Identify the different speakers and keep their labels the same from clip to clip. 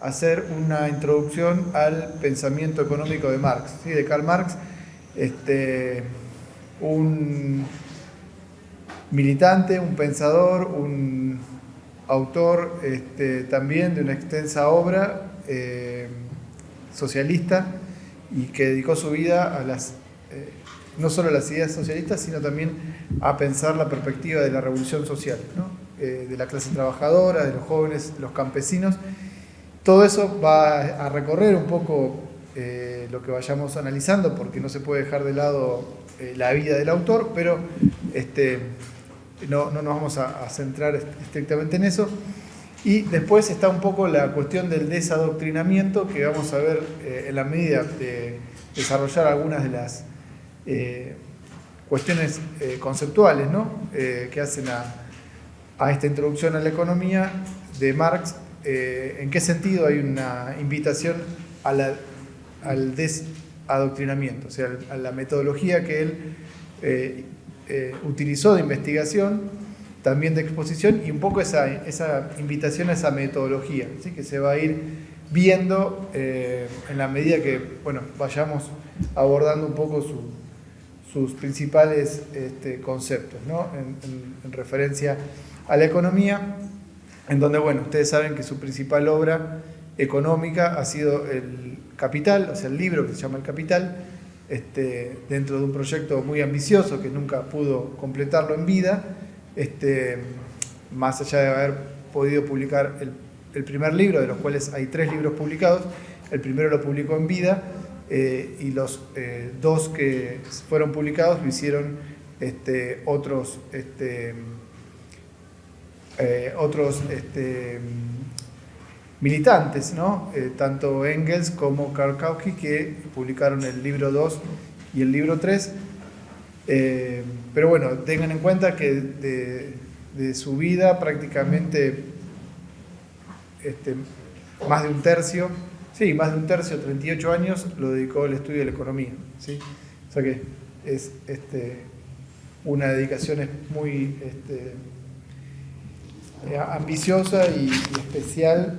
Speaker 1: hacer una introducción al pensamiento económico de Marx, ¿sí? De Karl Marx, un militante, un pensador, un autor también de una extensa obra socialista, y que dedicó su vida a no solo a las ideas socialistas, sino también a pensar la perspectiva de la revolución social, ¿no? De la clase trabajadora, de los jóvenes, los campesinos. Todo eso va a recorrer un poco lo que vayamos analizando, porque no se puede dejar de lado la vida del autor, pero no nos vamos a centrar estrictamente en eso. Y después está un poco la cuestión del desadoctrinamiento, que vamos a ver en la medida de desarrollar algunas de las cuestiones conceptuales, ¿no? Que hacen a esta introducción a la economía de Marx. ¿En qué sentido hay una invitación al desadoctrinamiento? O sea, a la metodología que él utilizó de investigación, también de exposición, y un poco esa invitación a esa metodología, ¿sí? Que se va a ir viendo en la medida que vayamos abordando un poco sus principales conceptos, ¿no? En referencia a la economía, en donde, ustedes saben que su principal obra económica ha sido el Capital, o sea, el libro que se llama El Capital, dentro de un proyecto muy ambicioso que nunca pudo completarlo en vida, más allá de haber podido publicar el primer libro, de los cuales hay 3 libros publicados. El primero lo publicó en vida, y los 2 que fueron publicados lo hicieron otros militantes, ¿no? Tanto Engels como Karl Kautsky, que publicaron el libro 2 y el libro 3. Pero tengan en cuenta que de su vida prácticamente más de un tercio, 38 años, lo dedicó al estudio de la economía, ¿sí? O sea que es una dedicación muy ambiciosa y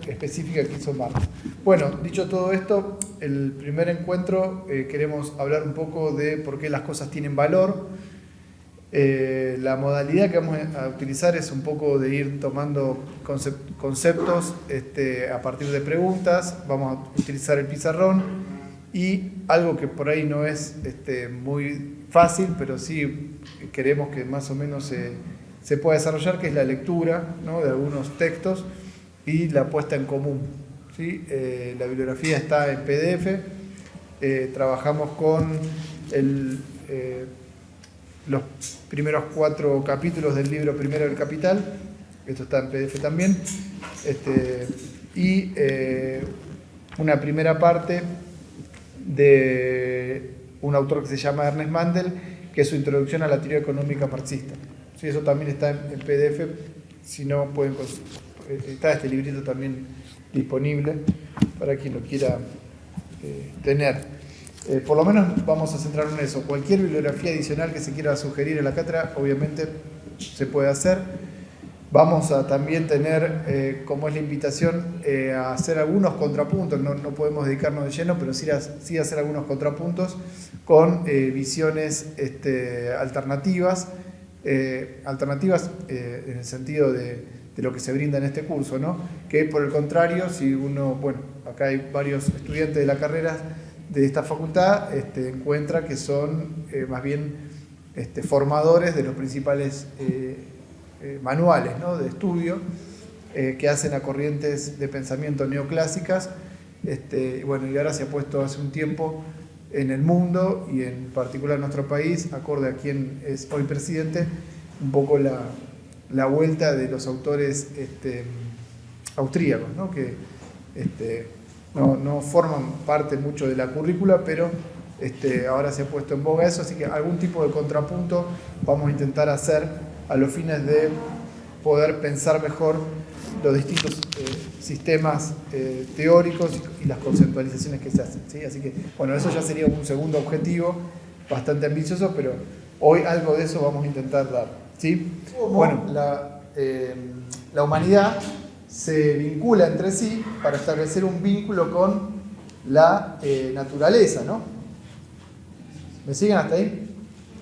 Speaker 1: específica que hizo Marx. Dicho todo esto, el primer encuentro queremos hablar un poco de por qué las cosas tienen valor. La modalidad que vamos a utilizar es un poco de ir tomando conceptos a partir de preguntas. Vamos a utilizar el pizarrón, y algo que por ahí no es muy fácil, pero sí queremos que más o menos se pueda desarrollar, que es la lectura, ¿no? De algunos textos y la puesta en común, ¿sí? La bibliografía está en PDF. Trabajamos con los primeros 4 capítulos del libro primero del Capital. Esto está en PDF también. Y una primera parte de un autor que se llama Ernest Mandel, que es su introducción a la teoría económica marxista. Sí, eso también está en PDF. Si no, está este librito también disponible para quien lo quiera tener. Por lo menos vamos a centrarnos en eso. Cualquier bibliografía adicional que se quiera sugerir en la cátedra, obviamente se puede hacer. Vamos a también tener, como es la invitación, a hacer algunos contrapuntos. No podemos dedicarnos de lleno, pero sí hacer algunos contrapuntos con visiones alternativas. Alternativas en el sentido de lo que se brinda en este curso, ¿no? Que por el contrario, si uno, acá hay varios estudiantes de la carrera de esta facultad, encuentra que son más bien formadores de los principales manuales, ¿no? De estudio que hacen a corrientes de pensamiento neoclásicas, y ahora se ha puesto hace un tiempo en el mundo, y en particular en nuestro país, acorde a quien es hoy presidente, un poco la vuelta de los autores austríacos, ¿no? Que no forman parte mucho de la currícula, pero ahora se ha puesto en boga eso, así que algún tipo de contrapunto vamos a intentar hacer a los fines de poder pensar mejor los distintos sistemas teóricos y las conceptualizaciones que se hacen, ¿sí? Así que, eso ya sería un segundo objetivo bastante ambicioso, pero hoy algo de eso vamos a intentar dar, ¿sí? La humanidad se vincula entre sí para establecer un vínculo con la naturaleza, ¿no? ¿Me siguen hasta ahí?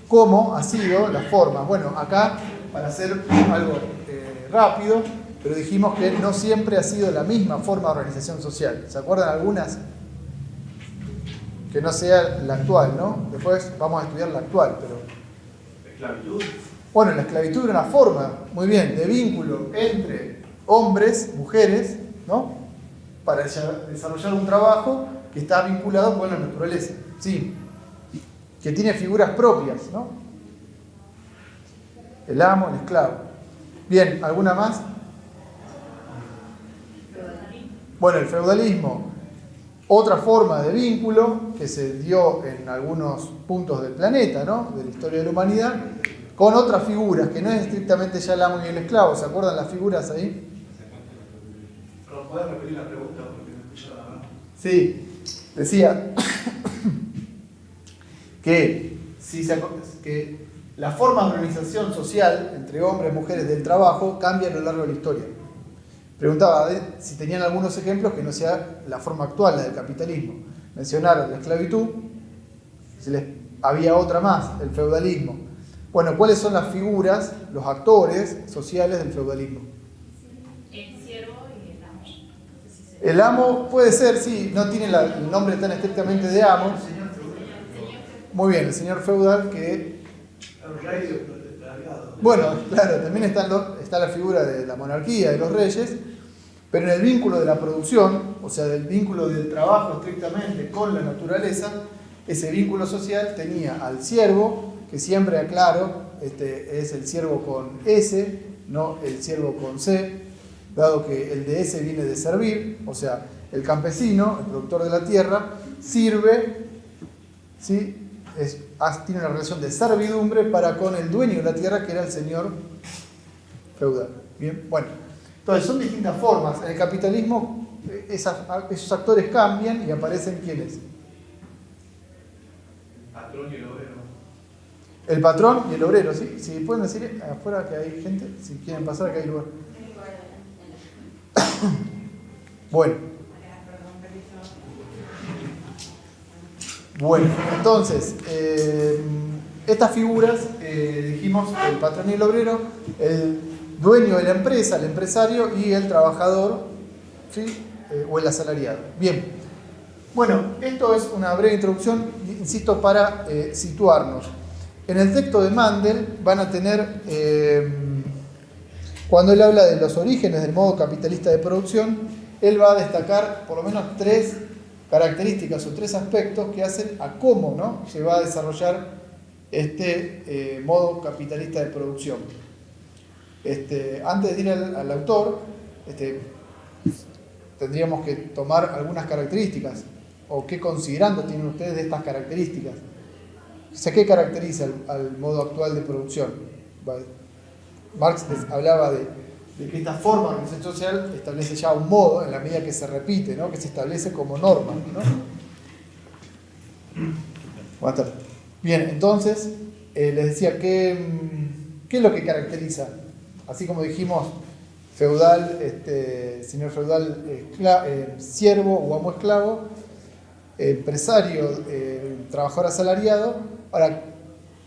Speaker 1: ¿Cómo ha sido la forma? Bueno, acá, para hacer algo rápido, pero dijimos que no siempre ha sido la misma forma de organización social. ¿Se acuerdan algunas? Que no sea la actual, ¿no? Después vamos a estudiar la actual, pero...
Speaker 2: ¿Esclavitud?
Speaker 1: Bueno, la esclavitud era una forma, muy bien, de vínculo entre hombres, mujeres, ¿no? Para desarrollar un trabajo que está vinculado con la naturaleza, sí, que tiene figuras propias, ¿no? El amo, el esclavo. Bien, ¿alguna más? Bueno, el feudalismo, otra forma de vínculo que se dio en algunos puntos del planeta, ¿no? De la historia de la humanidad, con otras figuras, que no es estrictamente ya el amo y el esclavo. ¿Se acuerdan las figuras ahí?
Speaker 2: ¿Pero puedes repetir la pregunta porque no escuchaba, no?
Speaker 1: Sí, decía que la forma de organización social entre hombres y mujeres del trabajo cambia a lo largo de la historia. Preguntaba si tenían algunos ejemplos que no sea la forma actual, la del capitalismo. Mencionaron la esclavitud, había otra más, el feudalismo. Bueno, ¿cuáles son las figuras, los actores sociales del feudalismo?
Speaker 3: El siervo y el amo.
Speaker 1: El amo puede ser, sí, no tiene el nombre tan estrictamente de amo. Muy bien, el señor feudal que...
Speaker 2: El rey del proletariado.
Speaker 1: Bueno, claro, también está la figura de la monarquía, de los reyes, pero en el vínculo de la producción, o sea, del vínculo del trabajo estrictamente con la naturaleza, ese vínculo social tenía al siervo, que siempre aclaro, es el siervo con S, no el siervo con C, dado que el de S viene de servir, o sea, el campesino, el productor de la tierra, sirve, ¿sí? Tiene una relación de servidumbre para con el dueño de la tierra, que era el señor feudal. Bien, bueno, entonces son distintas formas. En el capitalismo esos actores cambian y aparecen ¿quiénes?
Speaker 2: Patrón y el obrero.
Speaker 1: El patrón y el obrero, ¿sí? Si pueden decir afuera que hay gente, si quieren pasar, que hay lugar. Bueno. Bueno, entonces, estas figuras, dijimos, el patrón y el obrero, el dueño de la empresa, el empresario y el trabajador, ¿sí? O el asalariado. Bien, bueno, esto es una breve introducción, insisto, para situarnos. En el texto de Mandel van a tener, cuando él habla de los orígenes del modo capitalista de producción, él va a destacar por lo menos 3 características o 3 aspectos que hacen a cómo, ¿no?, se va a desarrollar este modo capitalista de producción. Antes de ir al autor, tendríamos que tomar algunas características, o qué considerando tienen ustedes de estas características. O sea, ¿qué caracteriza al modo actual de producción? Marx hablaba de que esta forma de organización social establece ya un modo en la medida que se repite, ¿no?, que se establece como norma, ¿no? Buenas tardes. Bien, entonces, les decía, ¿qué es lo que caracteriza? Así como dijimos, feudal, señor feudal, siervo o amo esclavo, empresario, trabajador asalariado. Ahora,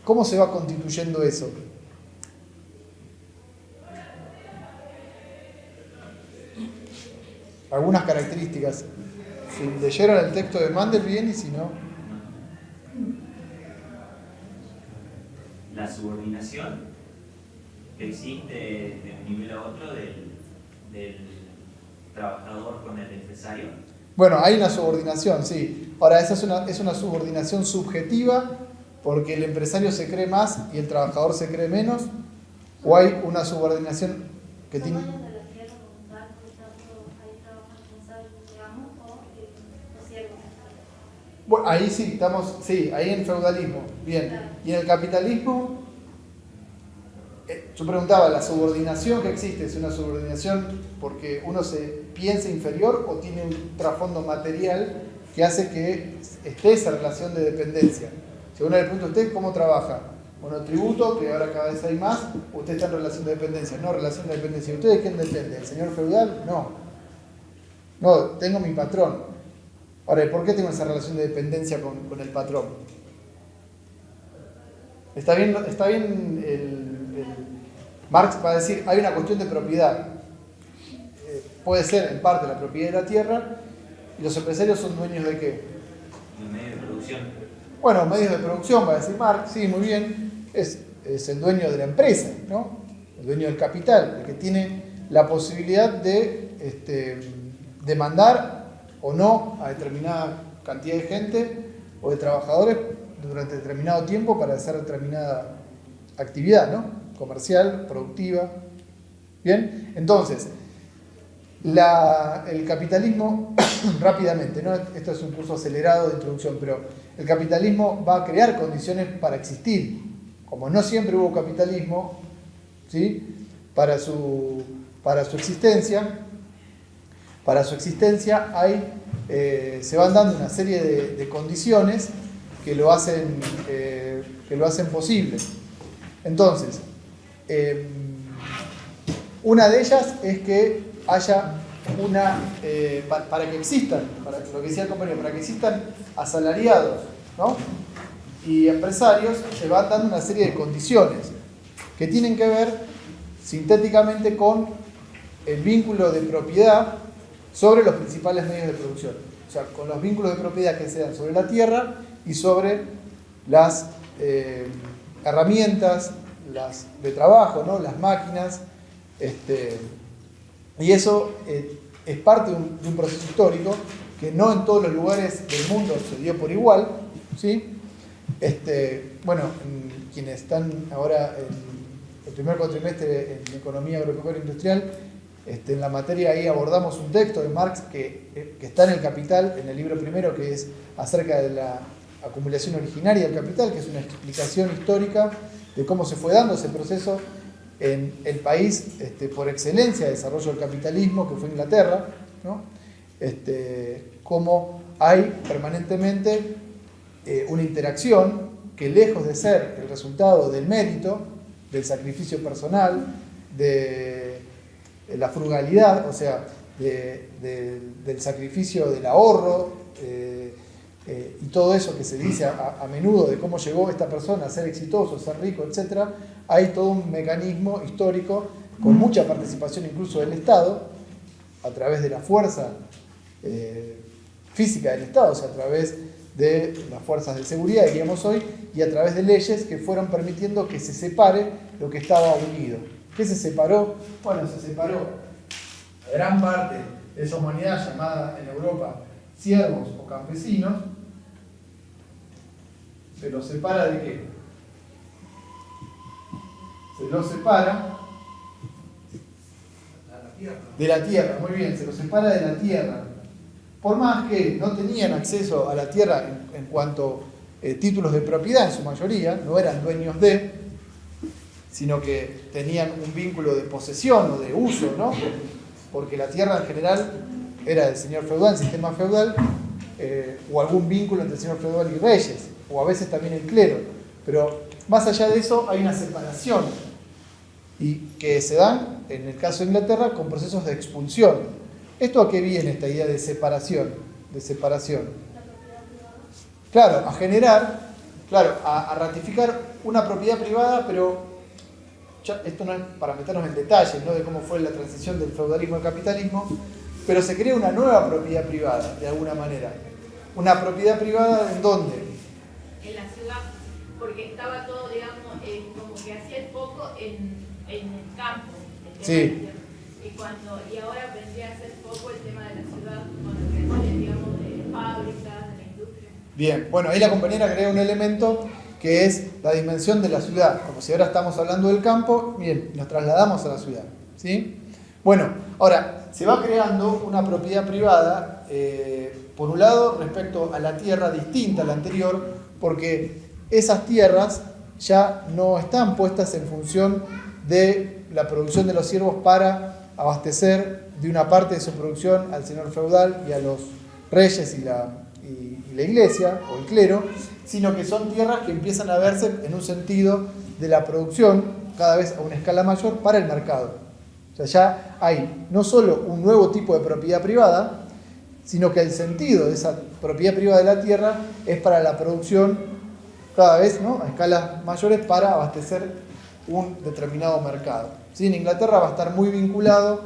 Speaker 1: ¿cómo se va constituyendo eso? Algunas características. Si leyeron el texto de Mandel, bien, y si no...
Speaker 4: La subordinación que existe de un nivel a otro del trabajador con el empresario.
Speaker 1: Bueno, hay una subordinación, sí. Ahora, esa es una subordinación subjetiva porque el empresario se cree más y el trabajador se cree menos, o hay una subordinación que tiene... Bueno, ahí sí, ahí en feudalismo, bien. Y en el capitalismo, yo preguntaba, ¿la subordinación que existe es una subordinación porque uno se piensa inferior o tiene un trasfondo material que hace que esté esa relación de dependencia? Según el punto de usted, ¿cómo trabaja? monotributo, que ahora cada vez hay más, usted está en relación de dependencia. No, relación de dependencia. ¿Usted de quién depende? ¿El señor feudal? No. No, tengo mi patrón. Ahora, ¿por qué tengo esa relación de dependencia con el patrón? Está bien Marx va a decir, hay una cuestión de propiedad. Puede ser en parte la propiedad de la tierra, y los empresarios son dueños de ¿qué?
Speaker 4: Los medios de producción.
Speaker 1: Bueno, medios de producción, va a decir Marx, sí, muy bien, es el dueño de la empresa, ¿no? El dueño del capital, el que tiene la posibilidad de demandar o no a determinada cantidad de gente o de trabajadores durante determinado tiempo para hacer determinada actividad, ¿no? Comercial, productiva. Bien, entonces, el capitalismo, rápidamente, ¿no? Esto es un curso acelerado de introducción, pero el capitalismo va a crear condiciones para existir. Como no siempre hubo capitalismo, ¿sí? Para su existencia se van dando una serie de condiciones que lo hacen posible. Entonces, una de ellas es que haya para que existan, para lo que decía el compañero, para que existan asalariados, ¿no? Y empresarios, se van dando una serie de condiciones que tienen que ver sintéticamente con el vínculo de propiedad sobre los principales medios de producción. O sea, con los vínculos de propiedad que se dan sobre la tierra y sobre las herramientas de trabajo, ¿no? Las máquinas. Y eso es parte de un proceso histórico que no en todos los lugares del mundo se dio por igual, ¿sí? Bueno, quienes están ahora en el primer cuatrimestre en Economía Agropecuaria Industrial, en la materia ahí abordamos un texto de Marx que está en el Capital, en el libro primero, que es acerca de la acumulación originaria del capital, que es una explicación histórica de cómo se fue dando ese proceso en el país por excelencia de desarrollo del capitalismo, que fue Inglaterra, ¿no? Cómo hay permanentemente una interacción que, lejos de ser el resultado del mérito, del sacrificio personal, de la frugalidad, o sea, del sacrificio del ahorro, y todo eso que se dice a menudo de cómo llegó esta persona a ser exitoso, a ser rico, etc., hay todo un mecanismo histórico con mucha participación incluso del Estado, a través de la fuerza física del Estado, o sea, a través de las fuerzas de seguridad, diríamos hoy, y a través de leyes que fueron permitiendo que se separe lo que estaba unido. ¿Qué se separó? Bueno, se separó gran parte de esa humanidad llamada en Europa siervos o campesinos. ¿Se los separa de qué? Se los separa de la tierra, muy bien, se los separa de la tierra. Por más que no tenían acceso a la tierra en cuanto títulos de propiedad en su mayoría, no eran dueños de, sino que tenían un vínculo de posesión o de uso, ¿no? Porque la tierra en general era del señor feudal, sistema feudal, o algún vínculo entre el señor feudal y reyes, o a veces también el clero. Pero más allá de eso hay una separación, y que se dan, en el caso de Inglaterra, con procesos de expulsión. ¿Esto a qué viene esta idea de separación? Claro, a generar, a ratificar una propiedad privada, pero ya, esto no es para meternos en detalles, ¿no?, de cómo fue la transición del feudalismo al capitalismo, pero se crea una nueva propiedad privada, de alguna manera. ¿Una propiedad privada en dónde?
Speaker 3: En la ciudad, porque estaba todo, digamos, como que hacía el foco en el campo.
Speaker 1: Sí.
Speaker 3: Y ahora vendría a ser poco el tema de la ciudad, con la creación, digamos, de fábricas, de la industria.
Speaker 1: Bien, bueno, ahí la compañera agrega un elemento que es la dimensión de la ciudad. Como si ahora estamos hablando del campo, bien, nos trasladamos a la ciudad, ¿sí? Bueno, ahora, se va creando una propiedad privada, por un lado, respecto a la tierra distinta a la anterior, porque esas tierras ya no están puestas en función de la producción de los siervos para abastecer de una parte de su producción al señor feudal y a los reyes y la iglesia o el clero, sino que son tierras que empiezan a verse en un sentido de la producción cada vez a una escala mayor para el mercado. O sea, ya hay no solo un nuevo tipo de propiedad privada, sino que el sentido de esa propiedad privada de la tierra es para la producción cada vez, ¿no?, a escalas mayores para abastecer un determinado mercado. ¿Sí? En Inglaterra va a estar muy vinculado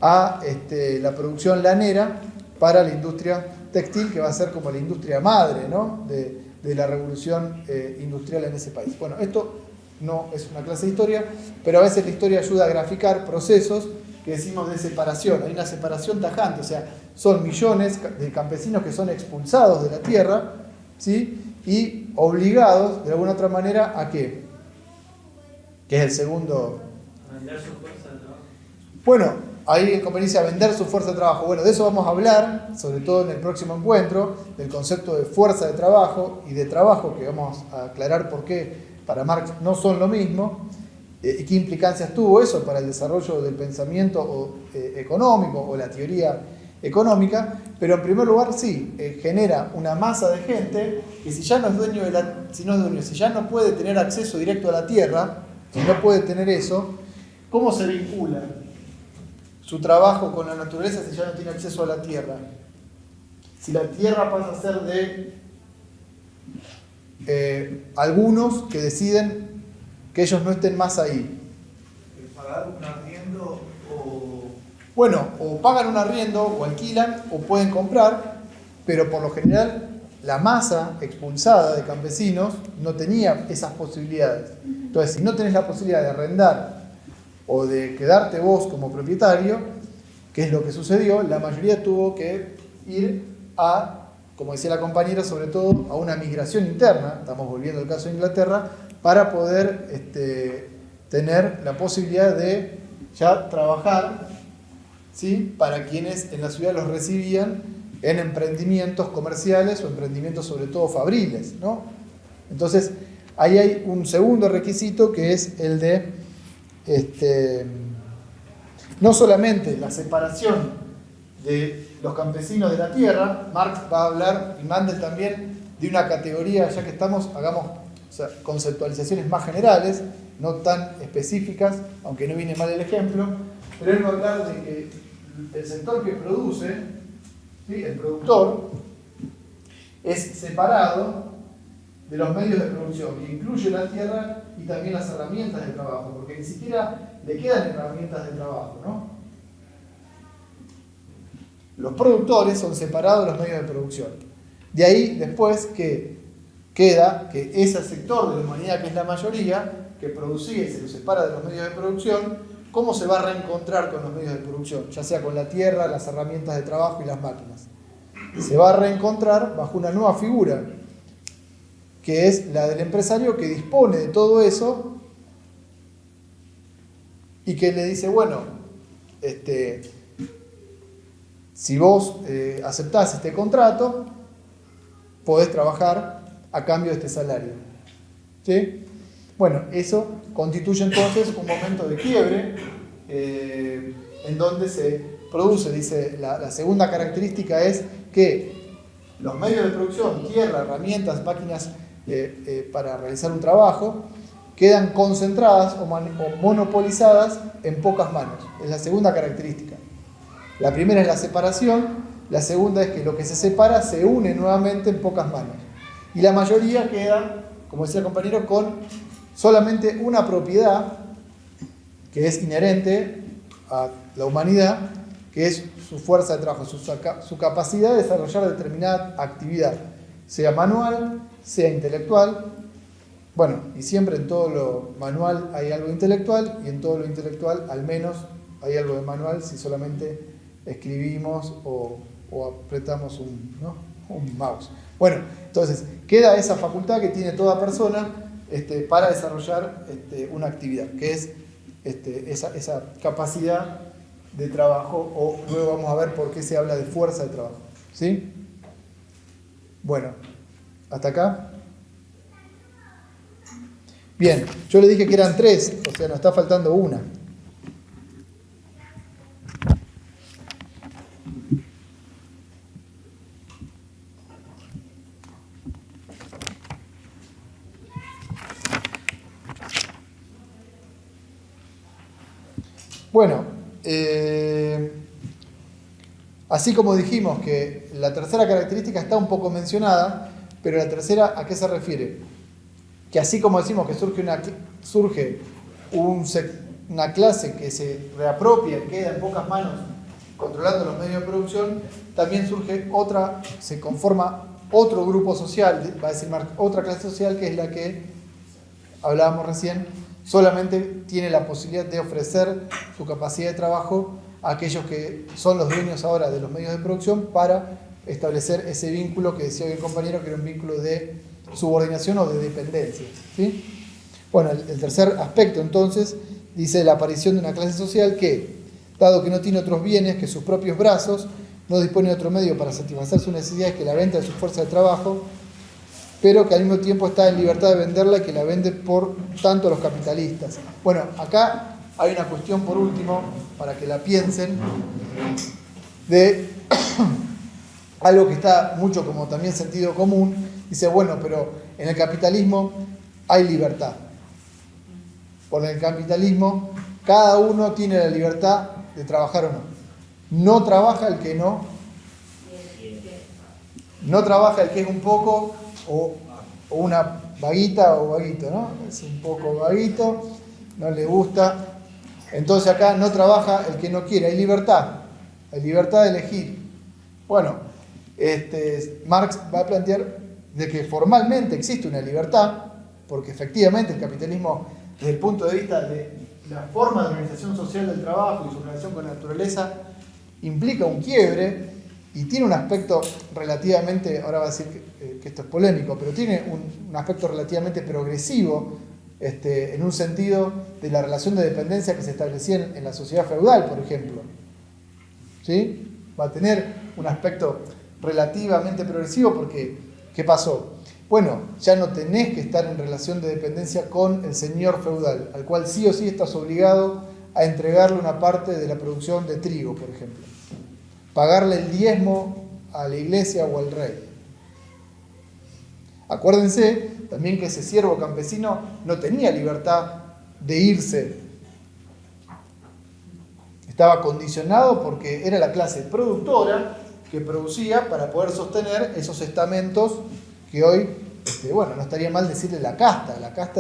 Speaker 1: a la producción lanera para la industria textil, que va a ser como la industria madre, ¿no?, de la revolución industrial en ese país. Bueno, esto no es una clase de historia, pero a veces la historia ayuda a graficar procesos que decimos de separación. Hay una separación tajante, o sea, son millones de campesinos que son expulsados de la tierra, ¿sí?, y obligados de alguna otra manera a ¿qué? Que es el segundo.
Speaker 5: Vender su fuerza de trabajo.
Speaker 1: Bueno, ahí conveniencia vender su fuerza de trabajo. Bueno, de eso vamos a hablar, sobre todo en el próximo encuentro, del concepto de fuerza de trabajo y de trabajo, que vamos a aclarar por qué para Marx no son lo mismo, y qué implicancias tuvo eso para el desarrollo del pensamiento económico o la teoría económica. Pero en primer lugar sí, genera una masa de gente que si ya no es dueño si ya no puede tener acceso directo a la tierra, si no puede tener eso, ¿cómo se vincula su trabajo con la naturaleza si ya no tiene acceso a la tierra? Si la tierra pasa a ser de algunos que deciden que ellos no estén más ahí.
Speaker 2: ¿Pagar un arriendo o...?
Speaker 1: Bueno, o pagan un arriendo, o alquilan, o pueden comprar, pero por lo general la masa expulsada de campesinos no tenía esas posibilidades. Entonces, si no tenés la posibilidad de arrendar o de quedarte vos como propietario, que es lo que sucedió, la mayoría tuvo que ir a, como decía la compañera, sobre todo a una migración interna, estamos volviendo al caso de Inglaterra, para poder tener la posibilidad de ya trabajar, ¿sí?, para quienes en la ciudad los recibían en emprendimientos comerciales o emprendimientos sobre todo fabriles, ¿no? Entonces, ahí hay un segundo requisito que es el de no solamente la separación de los campesinos de la tierra. Marx va a hablar, y Mandel también, de una categoría, ya que estamos, hagamos conceptualizaciones más generales, no tan específicas, aunque no viene mal el ejemplo, pero él va a hablar de que el sector que produce, ¿sí?, el productor, es separado de los medios de producción, que incluye la tierra y también las herramientas de trabajo, porque ni siquiera le quedan herramientas de trabajo, ¿no? Los productores son separados de los medios de producción. De ahí después que queda que ese sector de la humanidad, que es la mayoría, que producía y se lo separa de los medios de producción, ¿cómo se va a reencontrar con los medios de producción? Ya sea con la tierra, las herramientas de trabajo y las máquinas. Se va a reencontrar bajo una nueva figura, que es la del empresario que dispone de todo eso y que le dice, bueno, si vos aceptás este contrato, podés trabajar a cambio de este salario. ¿Sí? Bueno, eso constituye entonces un momento de quiebre en donde se produce, dice, la segunda característica es que los medios de producción, tierra, herramientas, máquinas para realizar un trabajo, quedan concentradas o monopolizadas en pocas manos. Es la segunda característica. La primera es la separación, la segunda es que lo que se separa se une nuevamente en pocas manos. Y la mayoría queda, como decía el compañero, con solamente una propiedad que es inherente a la humanidad, que es su fuerza de trabajo, su capacidad de desarrollar determinada actividad, sea manual, sea intelectual. Bueno, y siempre en todo lo manual hay algo intelectual, y en todo lo intelectual al menos hay algo de manual si solamente escribimos o apretamos un mouse. Bueno, entonces queda esa facultad que tiene toda persona para desarrollar una actividad, que es esa capacidad de trabajo, o luego vamos a ver por qué se habla de fuerza de trabajo. ¿Sí? Bueno, ¿hasta acá? Bien, yo le dije que eran 3, o sea, nos está faltando una. Bueno, así como dijimos que la tercera característica está un poco mencionada, pero la tercera, ¿a qué se refiere? Que así como decimos que surge una clase que se reapropia y queda en pocas manos controlando los medios de producción, también surge otra, se conforma otro grupo social, va a decir Marx, otra clase social, que es la que hablábamos recién, solamente tiene la posibilidad de ofrecer su capacidad de trabajo a aquellos que son los dueños ahora de los medios de producción para establecer ese vínculo que decía hoy el compañero, que era un vínculo de subordinación o de dependencia, ¿sí? Bueno, el tercer aspecto entonces dice la aparición de una clase social que, dado que no tiene otros bienes que sus propios brazos, no dispone de otro medio para satisfacer sus necesidades que la venta de su fuerza de trabajo, pero que al mismo tiempo está en libertad de venderla y que la vende por tanto a los capitalistas. Bueno, acá hay una cuestión por último, para que la piensen, de algo que está mucho como también sentido común. Dice, bueno, pero en el capitalismo hay libertad. Por el capitalismo, cada uno tiene la libertad de trabajar o no. No trabaja el que no. No trabaja el que es un poco o una vaguita o vaguito, ¿no? Es un poco vaguito, no le gusta. Entonces acá no trabaja el que no quiere, hay libertad de elegir. Bueno, Marx va a plantear de que formalmente existe una libertad, porque efectivamente el capitalismo, desde el punto de vista de la forma de organización social del trabajo y su relación con la naturaleza, implica un quiebre y tiene un aspecto relativamente, ahora va a decir que esto es polémico, pero tiene un aspecto relativamente progresivo, en un sentido de la relación de dependencia que se establecía en la sociedad feudal, por ejemplo. ¿Sí? Va a tener un aspecto relativamente progresivo porque, ¿qué pasó? Bueno, ya no tenés que estar en relación de dependencia con el señor feudal, al cual sí o sí estás obligado a entregarle una parte de la producción de trigo, por ejemplo. Pagarle el diezmo a la iglesia o al rey. Acuérdense también que ese siervo campesino no tenía libertad de irse. Estaba condicionado porque era la clase productora que producía para poder sostener esos estamentos que hoy, no estaría mal decirle la casta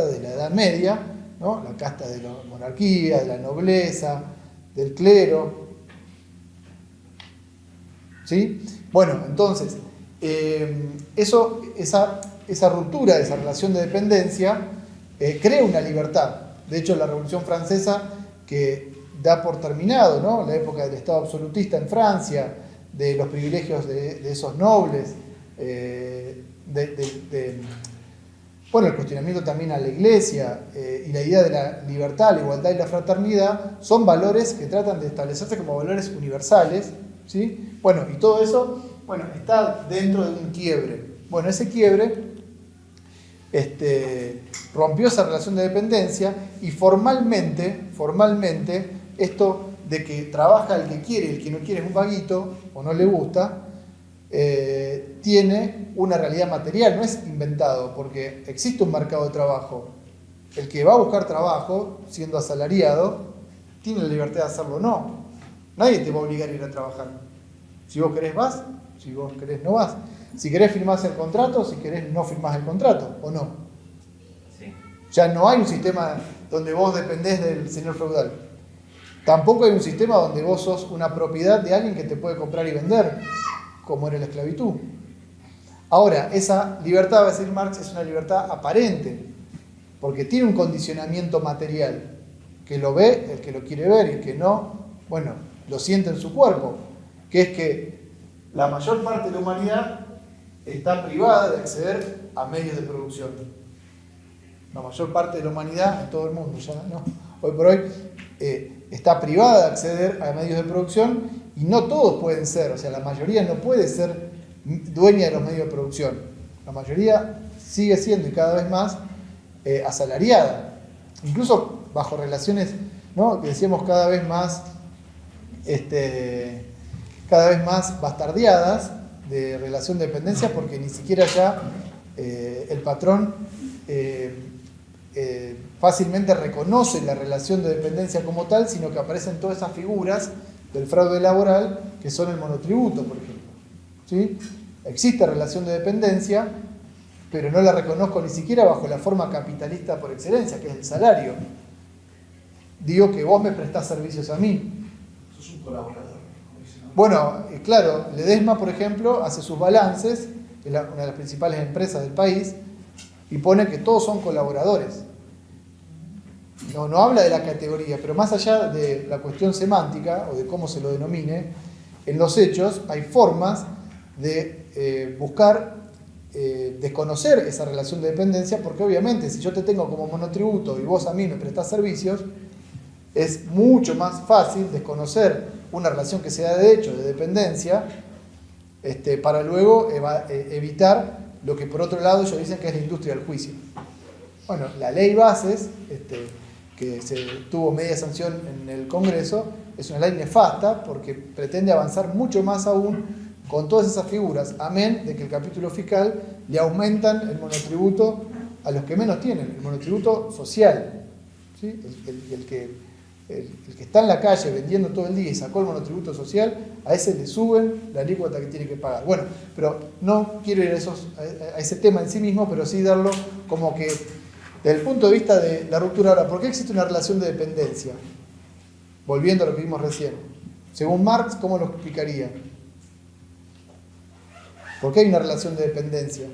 Speaker 1: de la Edad Media, ¿no? La casta de la monarquía, de la nobleza, del clero. ¿Sí? Bueno, entonces, esa ruptura de esa relación de dependencia crea una libertad. De hecho, la Revolución Francesa, que da por terminado, ¿no?, la época del Estado absolutista en Francia, de los privilegios de esos nobles, el cuestionamiento también a la Iglesia y la idea de la libertad, la igualdad y la fraternidad, son valores que tratan de establecerse como valores universales, ¿sí? Bueno, y todo eso, está dentro de un quiebre. Bueno, ese quiebre rompió esa relación de dependencia y formalmente, esto de que trabaja el que quiere y el que no quiere es un vaguito o no le gusta, tiene una realidad material, no es inventado, porque existe un mercado de trabajo. El que va a buscar trabajo, siendo asalariado, tiene la libertad de hacerlo o no. Nadie te va a obligar a ir a trabajar. Si vos querés vas, si vos querés no vas. Si querés firmás el contrato, si querés no firmás el contrato, ¿o no?
Speaker 4: Sí.
Speaker 1: Ya no hay un sistema donde vos dependés del señor feudal. Tampoco hay un sistema donde vos sos una propiedad de alguien que te puede comprar y vender, como era la esclavitud. Ahora, esa libertad, va a decir Marx, es una libertad aparente, porque tiene un condicionamiento material, que lo ve el que lo quiere ver y el que no, lo siente en su cuerpo, que es que la mayor parte de la humanidad está privada de acceder a medios de producción. La mayor parte de la humanidad, en todo el mundo, ya no, hoy por hoy, está privada de acceder a medios de producción y no todos pueden ser, o sea, la mayoría no puede ser dueña de los medios de producción. La mayoría sigue siendo y cada vez más asalariada, incluso bajo relaciones, ¿no?, que decíamos cada vez más bastardeadas de relación de dependencia, porque ni siquiera ya el patrón fácilmente reconoce la relación de dependencia como tal, sino que aparecen todas esas figuras del fraude laboral que son el monotributo, por ejemplo. ¿Sí? Existe relación de dependencia, pero no la reconozco ni siquiera bajo la forma capitalista por excelencia, que es el salario. Digo que vos me prestás servicios a mí.
Speaker 2: Sos un colaborador. como dicen, ¿no?
Speaker 1: Bueno, claro, Ledesma, por ejemplo, hace sus balances, es una de las principales empresas del país, y pone que todos son colaboradores. No habla de la categoría, pero más allá de la cuestión semántica o de cómo se lo denomine, en los hechos hay formas de buscar desconocer esa relación de dependencia, porque obviamente si yo te tengo como monotributo y vos a mí me prestás servicios, es mucho más fácil desconocer una relación que sea de hecho, de dependencia, para luego evitar lo que por otro lado ellos dicen que es la industria del juicio. Bueno, la ley Bases, que se tuvo media sanción en el Congreso, es una ley nefasta porque pretende avanzar mucho más aún con todas esas figuras, amén de que el capítulo fiscal le aumentan el monotributo a los que menos tienen, el monotributo social. ¿Sí? El que está en la calle vendiendo todo el día y sacó el monotributo social, a ese le suben la alícuota que tiene que pagar. Bueno, pero no quiero ir a ese tema en sí mismo, pero sí darlo como que desde el punto de vista de la ruptura. Ahora, ¿por qué existe una relación de dependencia? Volviendo a lo que vimos recién. Según Marx, ¿cómo lo explicaría? ¿Por qué hay una relación de dependencia?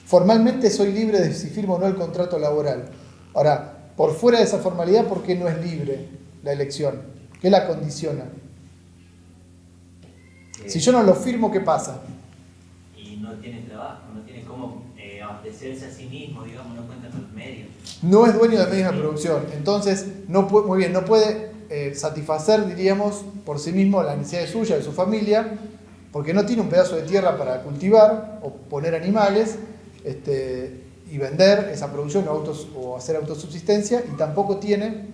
Speaker 1: Formalmente soy libre de si firmo o no el contrato laboral. Ahora, por fuera de esa formalidad, ¿por qué no es libre la elección? ¿Qué la condiciona? Si yo no lo firmo, ¿qué pasa?
Speaker 4: Y no tiene trabajo, no tiene cómo abastecerse a sí mismo, digamos, no cuenta con los medios.
Speaker 1: No es dueño de medios de producción, entonces no puede satisfacer, diríamos, por sí mismo las necesidades suyas, de su familia, porque no tiene un pedazo de tierra para cultivar o poner animales y vender esa producción o hacer autosubsistencia, y tampoco tiene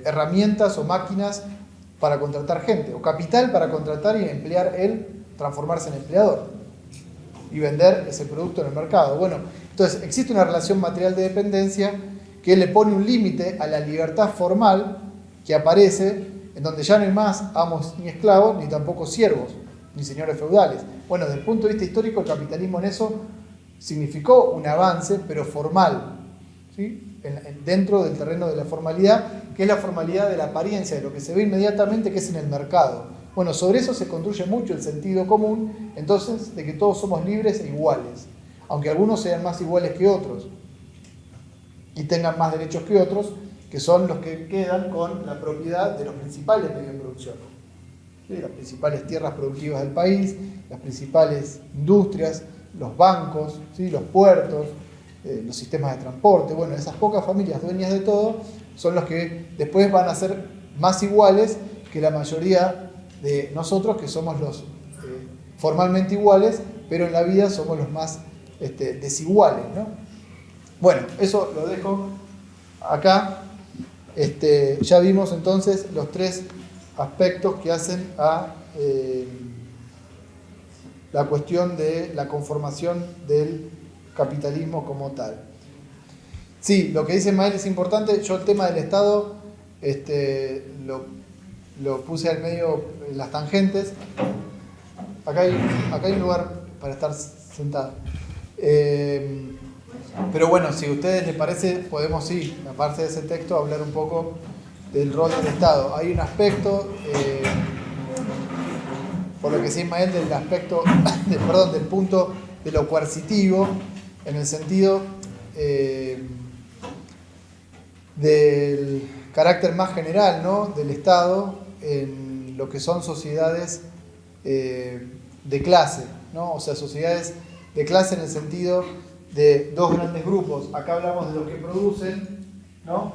Speaker 1: herramientas o máquinas para contratar gente, o capital para contratar y emplear él, transformarse en empleador y vender ese producto en el mercado. Bueno, entonces existe una relación material de dependencia que le pone un límite a la libertad formal que aparece en donde ya no hay más amos ni esclavos, ni tampoco siervos, ni señores feudales. Bueno, desde el punto de vista histórico, el capitalismo en eso significó un avance, pero formal, ¿sí? Dentro del terreno de la formalidad, que es la formalidad de la apariencia, de lo que se ve inmediatamente, que es en el mercado. Bueno, sobre eso se construye mucho el sentido común, entonces, de que todos somos libres e iguales, aunque algunos sean más iguales que otros y tengan más derechos que otros, que son los que quedan con la propiedad de los principales medios de producción. ¿Sí? Las principales tierras productivas del país, las principales industrias, los bancos, ¿sí? Los puertos, los sistemas de transporte. Bueno, esas pocas familias dueñas de todo son los que después van a ser más iguales que la mayoría de nosotros, que somos los formalmente iguales, pero en la vida somos los más desiguales, ¿no? Bueno, eso lo dejo acá. Ya vimos entonces los tres aspectos que hacen a la cuestión de la conformación del capitalismo como tal. Sí, lo que dice Mael es importante. Yo el tema del Estado lo puse al medio en las tangentes. Acá hay un lugar para estar sentado. Pero bueno, si a ustedes les parece, podemos, sí, aparte de ese texto, hablar un poco del rol del Estado. Hay un aspecto, por lo que dice Ismael, del aspecto, del punto de lo coercitivo, en el sentido del carácter más general, ¿no?, del Estado en lo que son sociedades de clase, ¿no? O sea, sociedades de clase en el sentido de dos grandes grupos. Acá hablamos de los que producen, ¿no?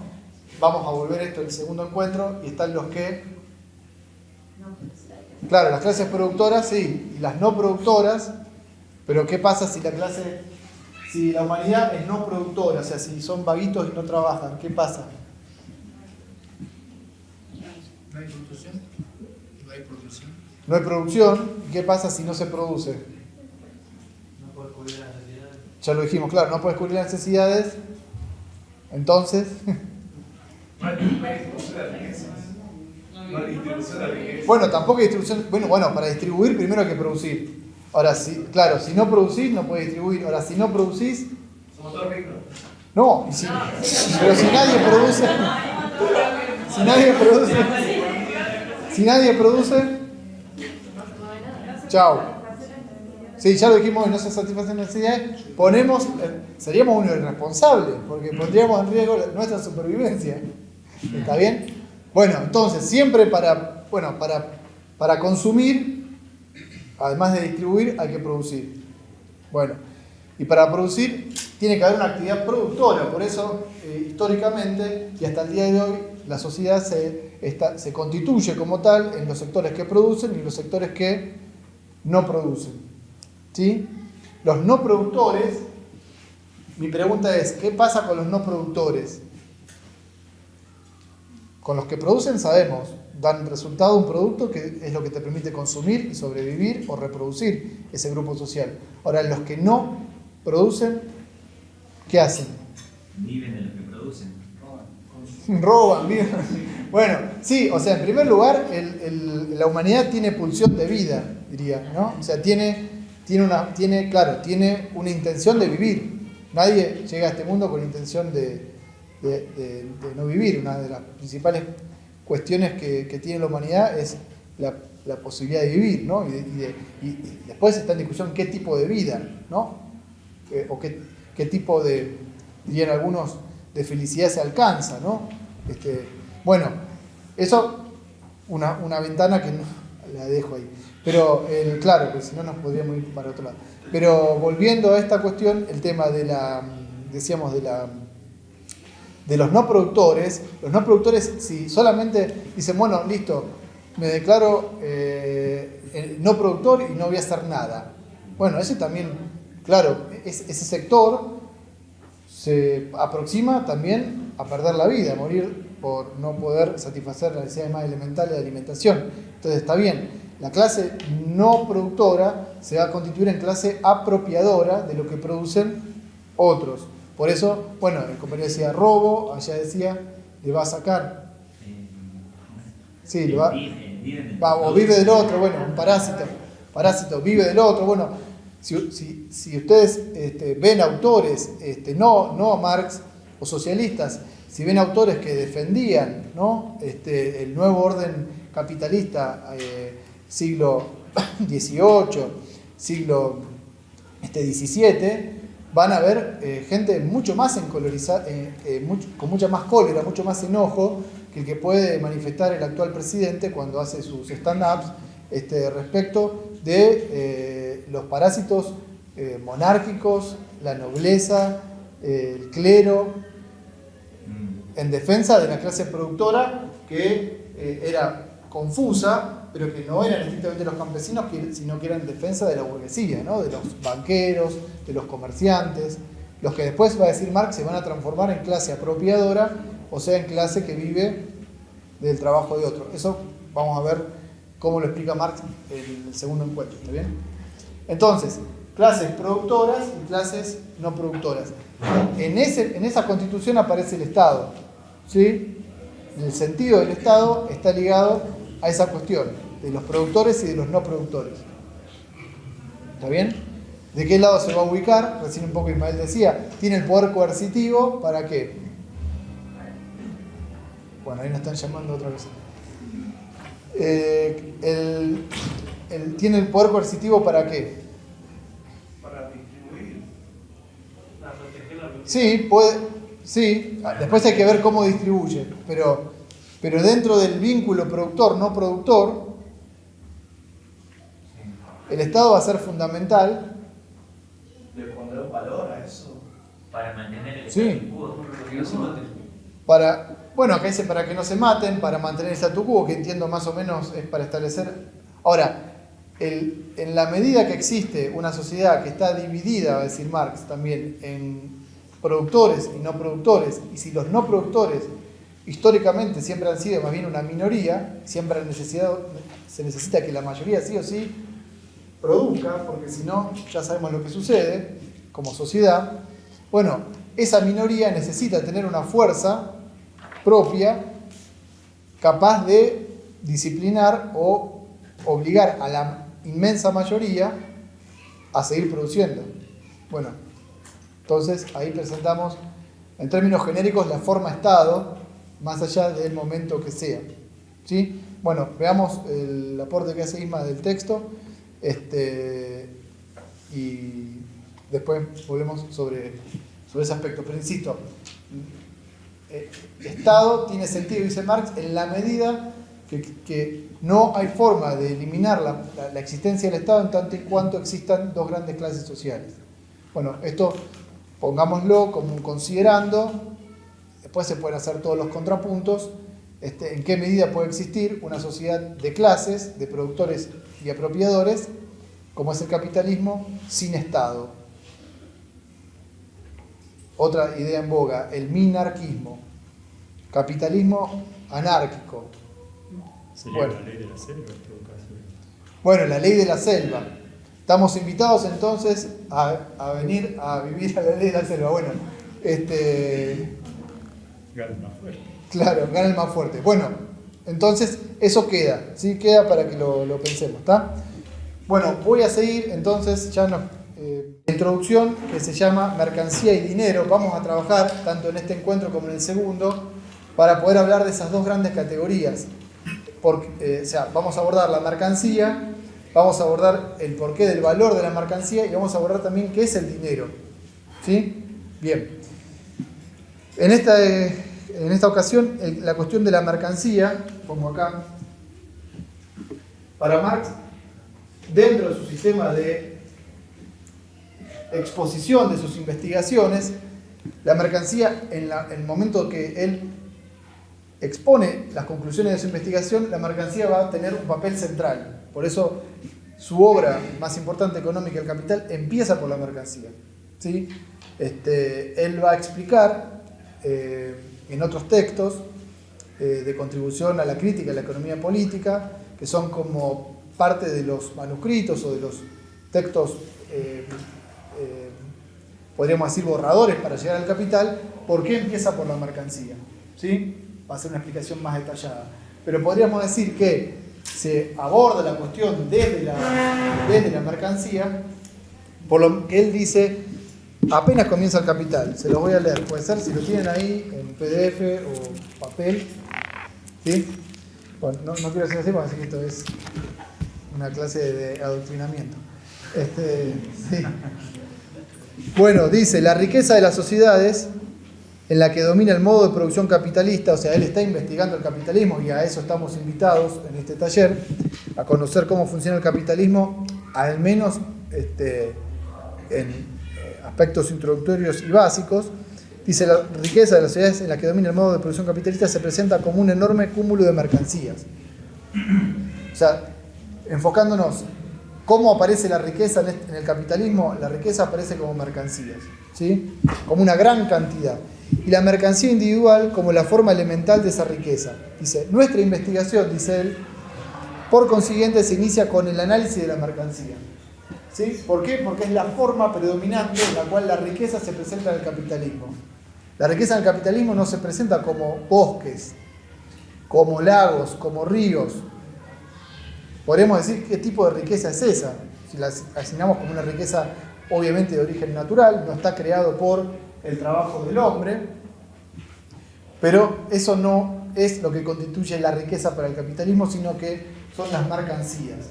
Speaker 1: Vamos a volver esto en el segundo encuentro, y están los que... Claro, las clases productoras, sí, y las no productoras, pero ¿qué pasa si la humanidad es no productora? O sea, si son vaguitos y no trabajan, ¿qué pasa?
Speaker 2: No hay producción. No hay producción.
Speaker 1: No hay producción, ¿y qué pasa si no se produce?
Speaker 5: No puede cubrir la necesidad.
Speaker 1: Ya lo dijimos, claro, no puedes cubrir las necesidades, entonces...
Speaker 2: No hay distribución de riquezas. No hay distribución de riquezas.
Speaker 1: Bueno, tampoco hay distribución... Bueno, para distribuir primero hay que producir. Ahora, claro, si no producís, no puedes distribuir. Ahora, si no producís...
Speaker 2: Somos todos ricos.
Speaker 1: No, pero si nadie produce... Si nadie produce... Chao. Sí, ya lo dijimos, no se satisfacen las necesidades. Seríamos unos irresponsables, porque pondríamos en riesgo nuestra supervivencia. ¿Está bien? Bueno, entonces, siempre para consumir, además de distribuir, hay que producir. Bueno, y para producir tiene que haber una actividad productora. Por eso, históricamente, y hasta el día de hoy, la sociedad se constituye como tal en los sectores que producen y los sectores que no producen. ¿Sí? Los no productores, mi pregunta es, ¿qué pasa con los no productores? Con los que producen sabemos, dan resultado un producto que es lo que te permite consumir y sobrevivir o reproducir ese grupo social. Ahora, los que no producen, ¿qué hacen?
Speaker 4: Viven de lo que producen.
Speaker 1: Roban, viven. Bueno, sí, o sea, en primer lugar, la humanidad tiene pulsión de vida, diría, ¿no? O sea, tiene una intención de vivir. Nadie llega a este mundo con intención de no vivir. Una de las principales cuestiones que tiene la humanidad es la posibilidad de vivir, ¿no? Y después está en discusión qué tipo de vida, ¿no? O qué tipo de, dirían algunos, de felicidad se alcanza, ¿no? Bueno, eso, una ventana que no la dejo ahí. Pero, claro, que si no nos podríamos ir para otro lado. Pero volviendo a esta cuestión, el tema de los no productores, si solamente dicen, bueno, listo, me declaro no productor y no voy a hacer nada. Bueno, ese también, claro, ese sector se aproxima también a perder la vida, a morir por no poder satisfacer las necesidades más elementales de alimentación. Entonces está bien. La clase no productora se va a constituir en clase apropiadora de lo que producen otros. Por eso, bueno, el compañero decía robo, allá decía, le va a sacar. Sí, le va. O vive del otro, bueno, un parásito, vive del otro. Bueno, si ustedes ven autores, no a Marx o socialistas, si ven autores que defendían, ¿no? El nuevo orden capitalista, siglo XVIII, siglo XVII, van a ver gente mucho más con mucha más cólera, mucho más enojo que el que puede manifestar el actual presidente cuando hace sus stand-ups respecto de los parásitos monárquicos, la nobleza, el clero, en defensa de la clase productora que era confusa, pero que no eran estrictamente los campesinos, sino que eran en defensa de la burguesía, ¿no? De los banqueros, de los comerciantes, los que después, va a decir Marx, se van a transformar en clase apropiadora, o sea, en clase que vive del trabajo de otro. Eso vamos a ver cómo lo explica Marx en el segundo encuentro, ¿está bien? Entonces, clases productoras y clases no productoras. En esa constitución aparece el Estado, ¿sí? El sentido del Estado está ligado a esa cuestión de los productores y de los no productores. ¿Está bien? ¿De qué lado se va a ubicar? Recién un poco Ismael decía, tiene el poder coercitivo, ¿para qué? Bueno, ahí nos están llamando otra vez. ¿Tiene el poder coercitivo para qué?
Speaker 2: Para distribuir.
Speaker 5: Para proteger la producción.
Speaker 1: Sí, sí, después hay que ver cómo distribuye, pero dentro del vínculo productor-no productor, el Estado va a ser fundamental.
Speaker 2: Le pondré un valor a eso.
Speaker 4: Para mantener el
Speaker 1: Sí.
Speaker 4: status quo.
Speaker 5: Porque no se maten.
Speaker 1: Acá dice para que no se maten, para mantener el statu quo, que entiendo más o menos es para establecer. Ahora, en la medida que existe una sociedad que está dividida, va a decir Marx también, en productores y no productores, y si los no productores históricamente siempre han sido más bien una minoría, siempre se necesita que la mayoría sí o sí produzca, porque si no, ya sabemos lo que sucede, como sociedad, bueno, esa minoría necesita tener una fuerza propia capaz de disciplinar o obligar a la inmensa mayoría a seguir produciendo. Bueno, entonces ahí presentamos en términos genéricos la forma Estado, más allá del momento que sea. ¿Sí? Bueno, veamos el aporte que hace Isma del texto y después volvemos sobre ese aspecto. Pero insisto, Estado tiene sentido, dice Marx, en la medida que no hay forma de eliminar la existencia del Estado en tanto y cuanto existan dos grandes clases sociales. Bueno, esto pongámoslo como un considerando, después se pueden hacer todos los contrapuntos, en qué medida puede existir una sociedad de clases, de productores y apropiadores, como es el capitalismo, sin Estado. Otra idea en boga, el minarquismo, capitalismo anárquico.
Speaker 6: Sería
Speaker 1: Bueno.
Speaker 6: la ley de la selva en todo caso.
Speaker 1: Bueno, la ley de la selva. Estamos invitados entonces a venir a vivir a la ley de la selva. Bueno,
Speaker 6: Gana más fuerte.
Speaker 1: claro, gana el más fuerte. Bueno, entonces eso queda, ¿sí? Queda para que lo pensemos, ¿está? Bueno, voy a seguir entonces, ya no. Introducción que se llama Mercancía y Dinero. Vamos a trabajar tanto en este encuentro como en el segundo para poder hablar de esas dos grandes categorías. Porque, vamos a abordar la mercancía, vamos a abordar el porqué del valor de la mercancía y vamos a abordar también qué es el dinero. ¿Sí? Bien. En esta ocasión, la cuestión de la mercancía, pongo acá, para Marx, dentro de su sistema de exposición de sus investigaciones, la mercancía, en el momento que él expone las conclusiones de su investigación, la mercancía va a tener un papel central. Por eso su obra más importante económica, El Capital, empieza por la mercancía. ¿Sí? Él va a explicar en otros textos de contribución a la crítica de la economía política, que son como parte de los manuscritos o de los textos, podríamos decir, borradores para llegar al Capital, ¿por qué empieza por la mercancía? ¿Sí? Va a ser una explicación más detallada. Pero podríamos decir que se aborda la cuestión desde la mercancía, por lo que él dice, apenas comienza el Capital. Se los voy a leer, puede ser, si lo tienen ahí en PDF o papel. ¿Sí? Bueno, no quiero decir así, porque así que esto es una clase de adoctrinamiento. Sí. Bueno, dice, la riqueza de las sociedades en la que domina el modo de producción capitalista, o sea, él está investigando el capitalismo y a eso estamos invitados en este taller, a conocer cómo funciona el capitalismo, al menos en aspectos introductorios y básicos. Dice, la riqueza de las sociedades en la que domina el modo de producción capitalista se presenta como un enorme cúmulo de mercancías. O sea, enfocándonos, ¿cómo aparece la riqueza en el capitalismo? La riqueza aparece como mercancías, ¿sí? Como una gran cantidad. Y la mercancía individual como la forma elemental de esa riqueza. Dice, nuestra investigación, dice él, por consiguiente se inicia con el análisis de la mercancía. ¿Sí? ¿Por qué? Porque es la forma predominante en la cual la riqueza se presenta en el capitalismo. La riqueza en el capitalismo no se presenta como bosques, como lagos, como ríos. Podemos decir qué tipo de riqueza es esa. Si la asignamos como una riqueza obviamente de origen natural, no está creado por el trabajo del hombre, pero eso no es lo que constituye la riqueza para el capitalismo, sino que son las mercancías.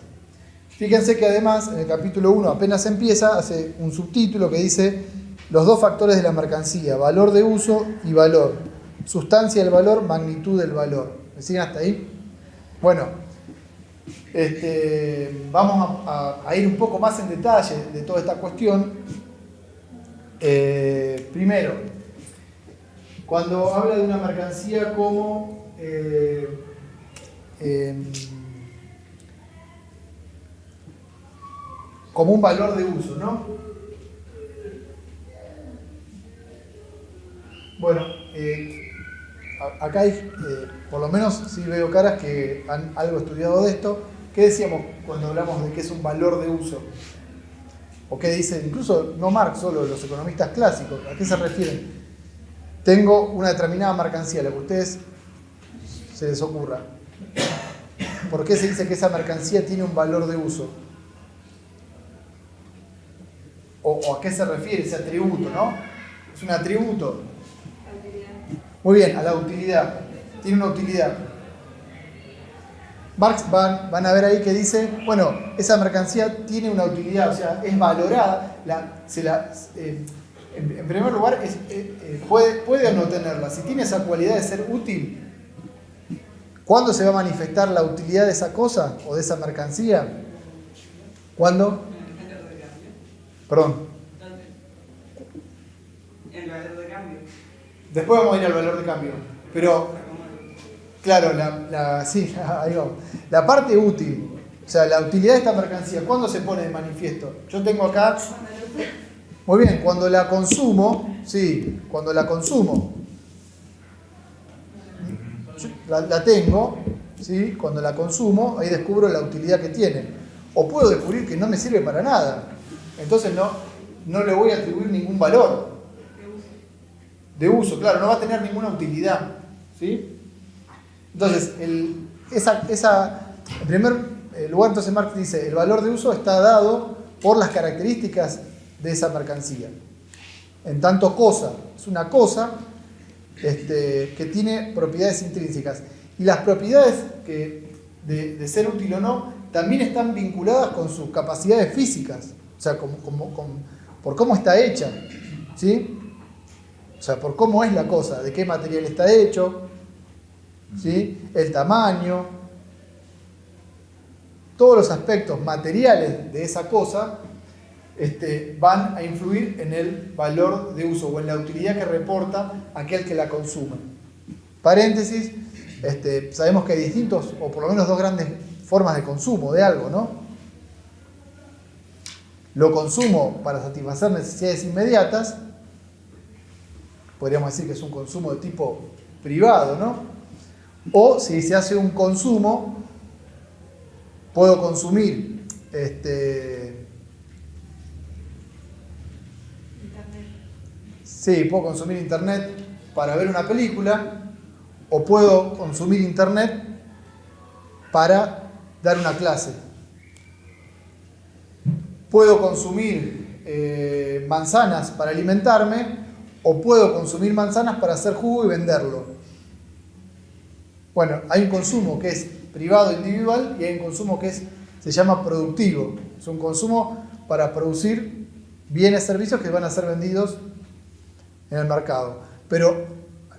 Speaker 1: Fíjense que además en el capítulo 1 apenas empieza, hace un subtítulo que dice los dos factores de la mercancía, valor de uso y valor, sustancia del valor, magnitud del valor. ¿Me siguen hasta ahí? Bueno, vamos a ir un poco más en detalle de toda esta cuestión. Primero, cuando habla de una mercancía como un valor de uso, ¿no? Bueno, acá hay, por lo menos sí veo caras que han algo estudiado de esto. ¿Qué decíamos cuando hablamos de que es un valor de uso? o qué dicen, incluso no Marx, solo los economistas clásicos, ¿a qué se refieren? Tengo una determinada mercancía, lo que a ustedes se les ocurra. ¿Por qué se dice que esa mercancía tiene un valor de uso? ¿O a qué se refiere ese atributo, no? Es un atributo. Muy bien, a la utilidad. Tiene una utilidad. Marx van a ver ahí que dice, bueno, esa mercancía tiene una utilidad, o sea, es valorada. En primer lugar, puede o no tenerla. Si tiene esa cualidad de ser útil, ¿cuándo se va a manifestar la utilidad de esa cosa o de esa mercancía? ¿Cuándo? Perdón.
Speaker 7: El valor de cambio.
Speaker 1: Después vamos a ir al valor de cambio. Pero, claro, sí, ahí vamos. La parte útil, o sea, la utilidad de esta mercancía, ¿cuándo se pone de manifiesto? Yo tengo acá... Muy bien, cuando la consumo, sí, cuando la consumo. La tengo, ¿sí? Cuando la consumo, ahí descubro la utilidad que tiene. O puedo descubrir que no me sirve para nada. Entonces no le voy a atribuir ningún valor. De uso, claro, no va a tener ninguna utilidad. ¿Sí? Entonces, en primer lugar, entonces Marx dice, el valor de uso está dado por las características de esa mercancía. En tanto cosa, es una cosa que tiene propiedades intrínsecas. Y las propiedades de ser útil o no también están vinculadas con sus capacidades físicas, o sea, por cómo está hecha, ¿sí? O sea, por cómo es la cosa, de qué material está hecho, ¿sí? El tamaño, todos los aspectos materiales de esa cosa van a influir en el valor de uso o en la utilidad que reporta aquel que la consume. Paréntesis, sabemos que hay distintos, o por lo menos dos grandes formas de consumo de algo, ¿no? Lo consumo para satisfacer necesidades inmediatas, podríamos decir que es un consumo de tipo privado, ¿no? O si se hace un consumo, puedo consumir Sí, puedo consumir internet para ver una película, o puedo consumir internet para dar una clase. Puedo consumir manzanas para alimentarme, o puedo consumir manzanas para hacer jugo y venderlo. Bueno, hay un consumo que es privado, individual, y hay un consumo que se llama productivo. Es un consumo para producir bienes y servicios que van a ser vendidos en el mercado. Pero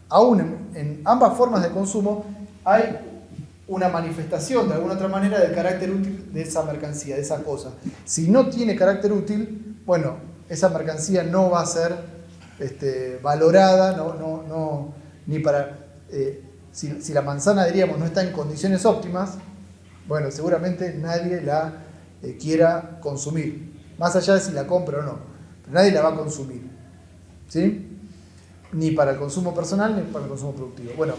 Speaker 1: aún en ambas formas de consumo hay una manifestación de alguna otra manera del carácter útil de esa mercancía, de esa cosa. Si no tiene carácter útil, bueno, esa mercancía no va a ser valorada, ni para... si la manzana, diríamos, no está en condiciones óptimas, bueno, seguramente nadie la quiera consumir, más allá de si la compra o no, pero nadie la va a consumir, ¿sí? Ni para el consumo personal ni para el consumo productivo. Bueno,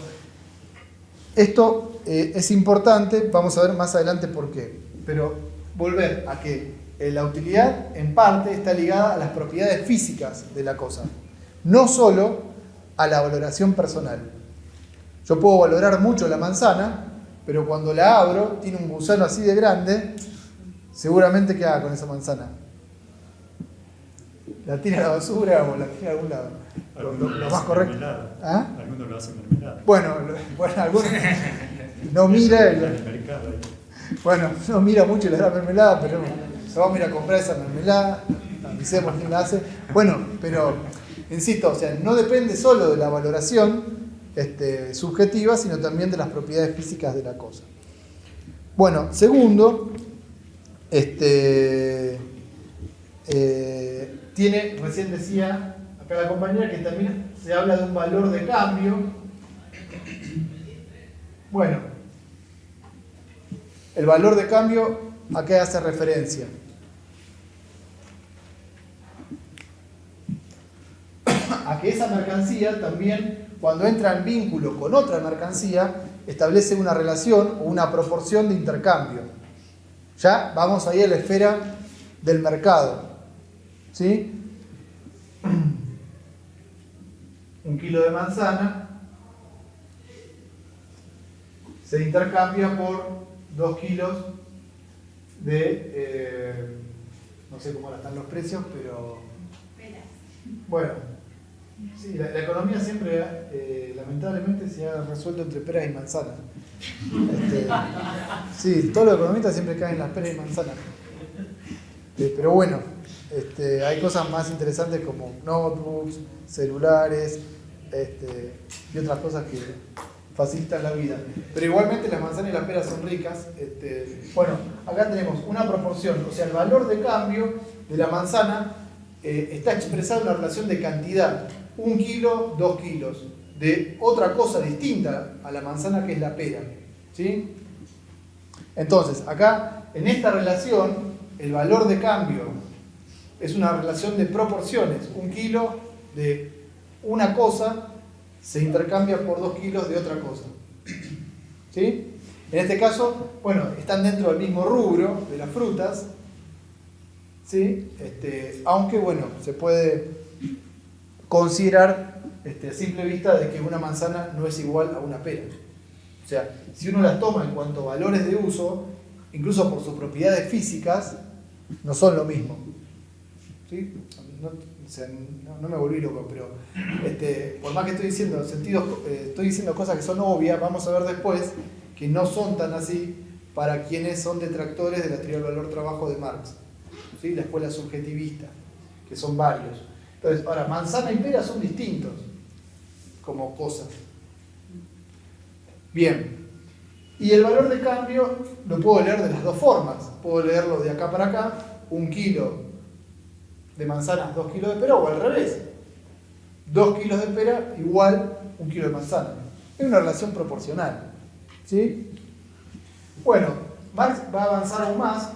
Speaker 1: esto es importante, vamos a ver más adelante por qué, pero volver a que la utilidad en parte está ligada a las propiedades físicas de la cosa, no solo a la valoración personal. Yo puedo valorar mucho la manzana, pero cuando la abro, tiene un gusano así de grande, seguramente ¿qué haga con esa manzana? ¿La tira a la basura o la tira a algún lado? Lo más correcto. ¿Ah?
Speaker 6: Algunos lo hacen mermelada.
Speaker 1: Bueno, algunos no mira. Bueno, no mira mucho y le da mermelada, pero se vamos a ir a comprar esa mermelada, avisemos quién la hace. Bueno, pero insisto, o sea, no depende solo de la valoración subjetiva, sino también de las propiedades físicas de la cosa. Bueno, segundo, tiene, recién decía acá la compañera, que también se habla de un valor de cambio. Bueno, el valor de cambio, ¿a qué hace referencia? A que esa mercancía también, cuando entra en vínculo con otra mercancía, establece una relación o una proporción de intercambio. Ya vamos ahí a la esfera del mercado. ¿Sí? 1 kilo de manzana se intercambia por 2 kilos de, no sé cómo ahora están los precios, pero bueno, sí, la economía siempre, lamentablemente, se ha resuelto entre peras y manzanas. Sí, todos los economistas siempre caen en las peras y manzanas. Pero bueno, hay cosas más interesantes como notebooks, celulares, y otras cosas que facilitan la vida. Pero igualmente las manzanas y las peras son ricas. Bueno, acá tenemos una proporción, o sea, el valor de cambio de la manzana está expresado en la relación de cantidad, 1 kilo, 2 kilos, de otra cosa distinta a la manzana que es la pera. ¿Sí? Entonces, acá, en esta relación, el valor de cambio es una relación de proporciones. 1 kilo de una cosa se intercambia por 2 kilos de otra cosa. ¿Sí? En este caso, bueno, están dentro del mismo rubro de las frutas, ¿sí? Aunque, bueno, se puede considerar a simple vista de que una manzana no es igual a una pera. O sea, si uno las toma en cuanto a valores de uso, incluso por sus propiedades físicas, no son lo mismo. ¿Sí? No me volví loco, pero por más que estoy diciendo estoy diciendo cosas que son obvias, vamos a ver después que no son tan así para quienes son detractores de la teoría del valor-trabajo de Marx, ¿sí? La escuela subjetivista, que son varios. Entonces, ahora, manzana y pera son distintos como cosas. Bien. Y el valor de cambio lo puedo leer de las dos formas. Puedo leerlo de acá para acá, 1 kilo de manzanas, 2 kilos de pera, o al revés. 2 kilos de pera igual 1 kilo de manzana. Es una relación proporcional. ¿Sí? Bueno, Marx va a avanzar aún más.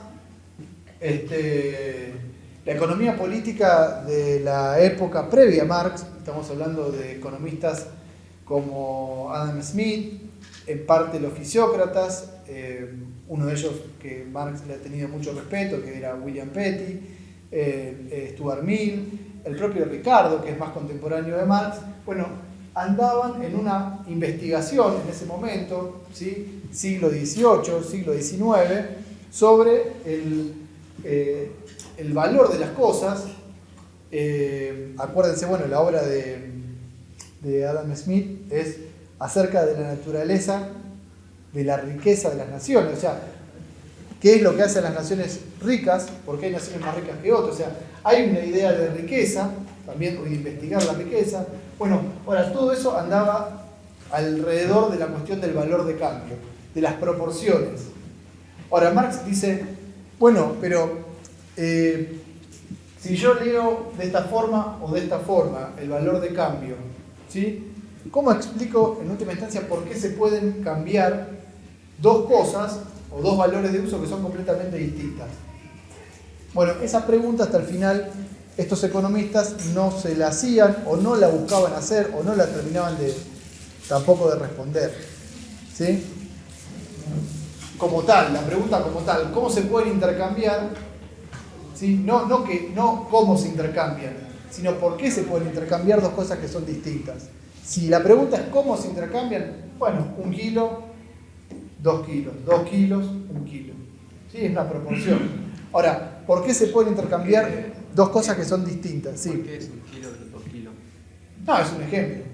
Speaker 1: La economía política de la época previa a Marx, estamos hablando de economistas como Adam Smith, en parte los fisiócratas, uno de ellos que Marx le ha tenido mucho respeto, que era William Petty, Stuart Mill, el propio Ricardo, que es más contemporáneo de Marx, bueno, andaban en una investigación en ese momento, ¿sí? Siglo XVIII, siglo XIX, sobre el valor de las cosas. Acuérdense, bueno, la obra de Adam Smith es acerca de la naturaleza de la riqueza de las naciones, o sea, qué es lo que hace a las naciones ricas, porque hay naciones más ricas que otras, o sea, hay una idea de riqueza, también de investigar la riqueza. Bueno, ahora todo eso andaba alrededor de la cuestión del valor de cambio, de las proporciones. Ahora Marx dice, bueno, pero si yo leo de esta forma o de esta forma el valor de cambio, ¿sí? ¿Cómo explico en última instancia por qué se pueden cambiar dos cosas o dos valores de uso que son completamente distintas? Bueno, esa pregunta hasta el final estos economistas no se la hacían o no la buscaban hacer o no la terminaban tampoco de responder. ¿Sí? Como tal, la pregunta como tal, ¿cómo se pueden intercambiar? ¿Sí? No cómo se intercambian, sino por qué se pueden intercambiar dos cosas que son distintas. Si la pregunta es cómo se intercambian, bueno, 1 kilo, 2 kilos, 2 kilos, 1 kilo. ¿Sí? Es una proporción. Ahora, ¿por qué se pueden intercambiar dos cosas que son distintas? ¿Sí?
Speaker 7: ¿Por qué es 1 kilo y 2 kilos?
Speaker 1: No, es un ejemplo.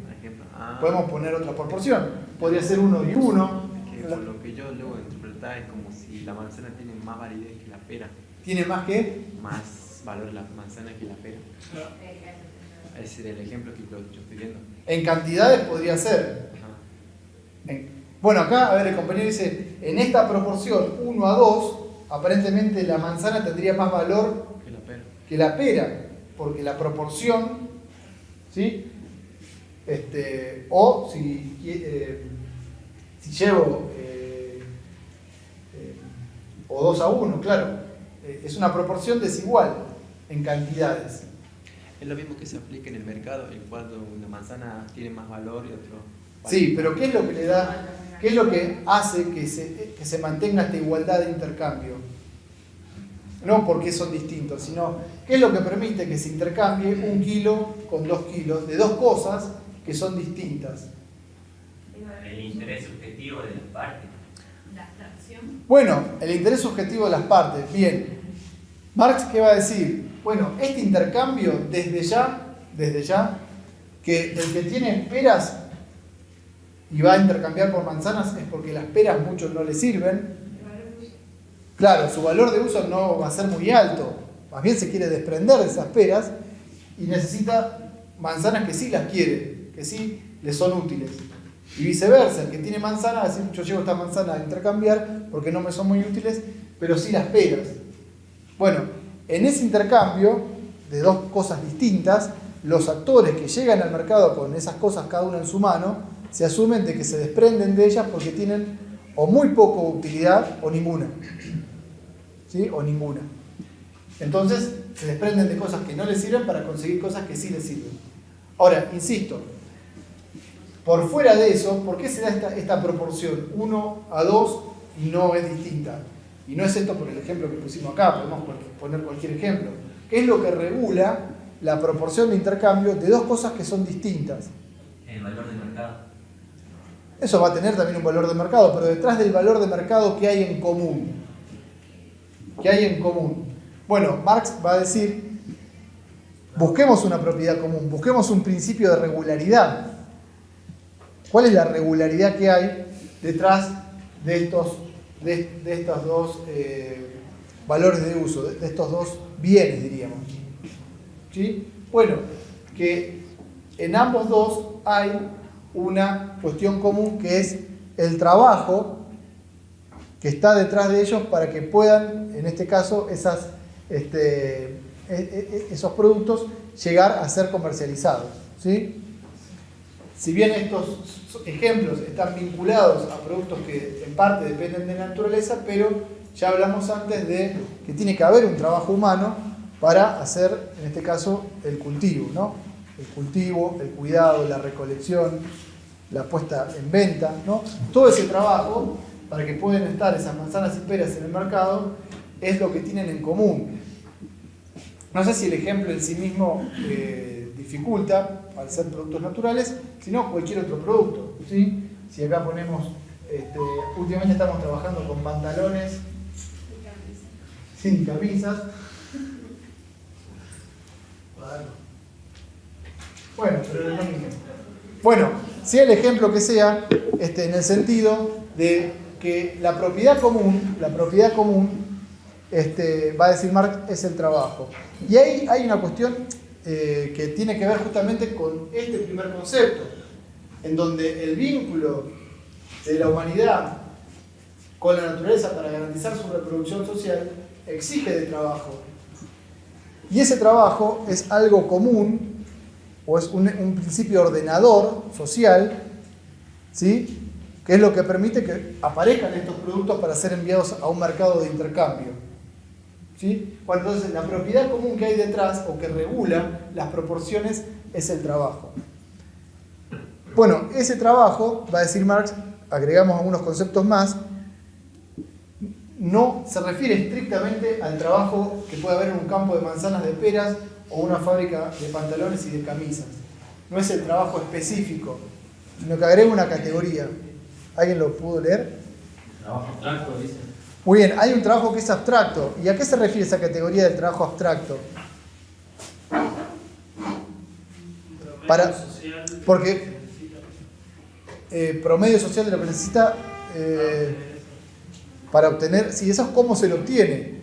Speaker 7: Ah.
Speaker 1: Podemos poner otra proporción. Podría ser 1 y 1.
Speaker 7: Que por lo que yo luego interpretar es como si la manzana tiene más validez que la pera.
Speaker 1: ¿Tiene más que?
Speaker 7: Más valor la manzana que la pera. Ese es el ejemplo que yo estoy viendo.
Speaker 1: En cantidades podría ser. Bueno, acá, a ver, el compañero dice, en esta proporción 1 a 2, aparentemente la manzana tendría más valor que la pera, porque la proporción, ¿sí? O si llevo o 2 a 1, claro, es una proporción desigual en cantidades.
Speaker 7: Es lo mismo que se aplica en el mercado, en cuando una manzana tiene más valor y otro.
Speaker 1: Sí, pero ¿qué es lo que le da, qué es lo que hace que se mantenga esta igualdad de intercambio? No porque son distintos, sino qué es lo que permite que se intercambie 1 kilo con 2 kilos de dos cosas que son distintas.
Speaker 4: El interés subjetivo de las partes.
Speaker 3: La abstracción.
Speaker 1: Bueno, el interés subjetivo de las partes. Bien. Marx, ¿qué va a decir? Bueno, este intercambio desde ya, que el que tiene peras y va a intercambiar por manzanas es porque las peras muchos no le sirven. Claro, su valor de uso no va a ser muy alto. Más bien se quiere desprender de esas peras y necesita manzanas que sí las quiere, que sí le son útiles. Y viceversa, el que tiene manzana va a decir, yo llevo esta manzana a intercambiar porque no me son muy útiles, pero sí las peras. Bueno, en ese intercambio de dos cosas distintas, los actores que llegan al mercado con esas cosas cada uno en su mano, se asumen de que se desprenden de ellas porque tienen o muy poca utilidad o ninguna. ¿Sí? O ninguna. Entonces, se desprenden de cosas que no les sirven para conseguir cosas que sí les sirven. Ahora, insisto, por fuera de eso, ¿por qué se da esta proporción 1:2 y no es distinta? Y no es esto por el ejemplo que pusimos acá, podemos poner cualquier ejemplo. ¿Qué es lo que regula la proporción de intercambio de dos cosas que son distintas?
Speaker 4: El valor de mercado.
Speaker 1: Eso va a tener también un valor de mercado, pero detrás del valor de mercado, ¿qué hay en común? ¿Qué hay en común? Bueno, Marx va a decir, busquemos una propiedad común, busquemos un principio de regularidad. ¿Cuál es la regularidad que hay detrás de estos dos valores de uso, de estos dos bienes, diríamos? ¿Sí? Bueno, que en ambos dos hay una cuestión común que es el trabajo que está detrás de ellos para que puedan, en este caso, esos productos llegar a ser comercializados. ¿Sí? Si bien estos ejemplos están vinculados a productos que en parte dependen de la naturaleza, pero ya hablamos antes de que tiene que haber un trabajo humano para hacer, en este caso, el cultivo, ¿no? El cultivo, el cuidado, la recolección, la puesta en venta, ¿no? Todo ese trabajo, para que puedan estar esas manzanas y peras en el mercado, es lo que tienen en común. No sé si el ejemplo en sí mismo dificulta, al ser productos naturales, sino cualquier otro producto, ¿sí? Si acá ponemos, últimamente estamos trabajando con pantalones sin camisas. Bueno, pero es lo mismo. Bueno, sea el ejemplo que sea, en el sentido de que la propiedad común, va a decir Marx, es el trabajo. Y ahí hay una cuestión que tiene que ver justamente con este primer concepto, en donde el vínculo de la humanidad con la naturaleza para garantizar su reproducción social exige de trabajo. Y ese trabajo es algo común, o es un principio ordenador social, ¿sí? Que es lo que permite que aparezcan estos productos para ser enviados a un mercado de intercambio. ¿Sí? Bueno, entonces la propiedad común que hay detrás, o que regula las proporciones, es el trabajo. Bueno, ese trabajo, va a decir Marx, agregamos algunos conceptos más, no se refiere estrictamente al trabajo que puede haber en un campo de manzanas, de peras, o una fábrica de pantalones y de camisas. No es el trabajo específico, sino que agrega una categoría. ¿Alguien lo pudo leer?
Speaker 5: Trabajo abstracto, dice.
Speaker 1: Muy bien, hay un trabajo que es abstracto. ¿Y a qué se refiere esa categoría del trabajo abstracto? Porque promedio social de lo que necesita para obtener. Sí, eso es cómo se lo obtiene.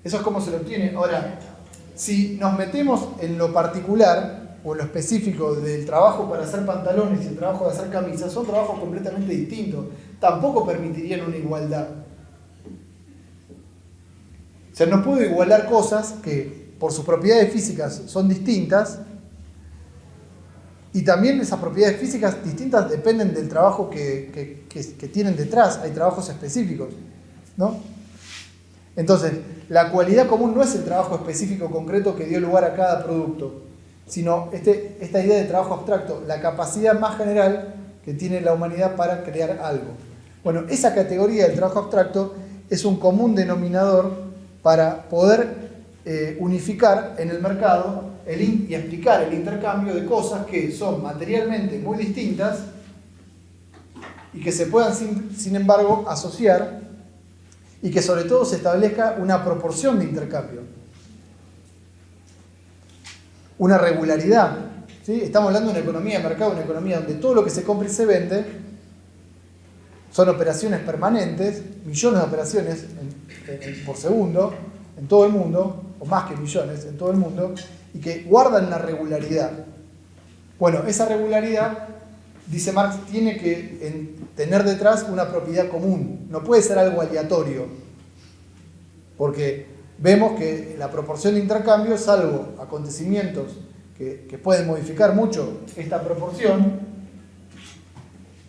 Speaker 1: Eso es cómo se lo obtiene. Ahora, si nos metemos en lo particular o en lo específico del trabajo para hacer pantalones y el trabajo de hacer camisas, son trabajos completamente distintos. Tampoco permitirían una igualdad. O sea, no puedo igualar cosas que por sus propiedades físicas son distintas, y también esas propiedades físicas distintas dependen del trabajo que tienen detrás. Hay trabajos específicos, ¿no? Entonces, la cualidad común no es el trabajo específico concreto que dio lugar a cada producto, sino esta idea de trabajo abstracto, la capacidad más general que tiene la humanidad para crear algo. Bueno, esa categoría del trabajo abstracto es un común denominador para poder unificar en el mercado y explicar el intercambio de cosas que son materialmente muy distintas y que se puedan sin embargo asociar, y que sobre todo se establezca una proporción de intercambio, una regularidad, ¿sí? Estamos hablando de una economía de mercado, una economía donde todo lo que se compra y se vende son operaciones permanentes, millones de operaciones por segundo en todo el mundo, o más que millones en todo el mundo, y que guardan la regularidad. Bueno, esa regularidad, dice Marx, tiene que tener detrás una propiedad común, no puede ser algo aleatorio, porque vemos que la proporción de intercambio, salvo acontecimientos que pueden modificar mucho esta proporción,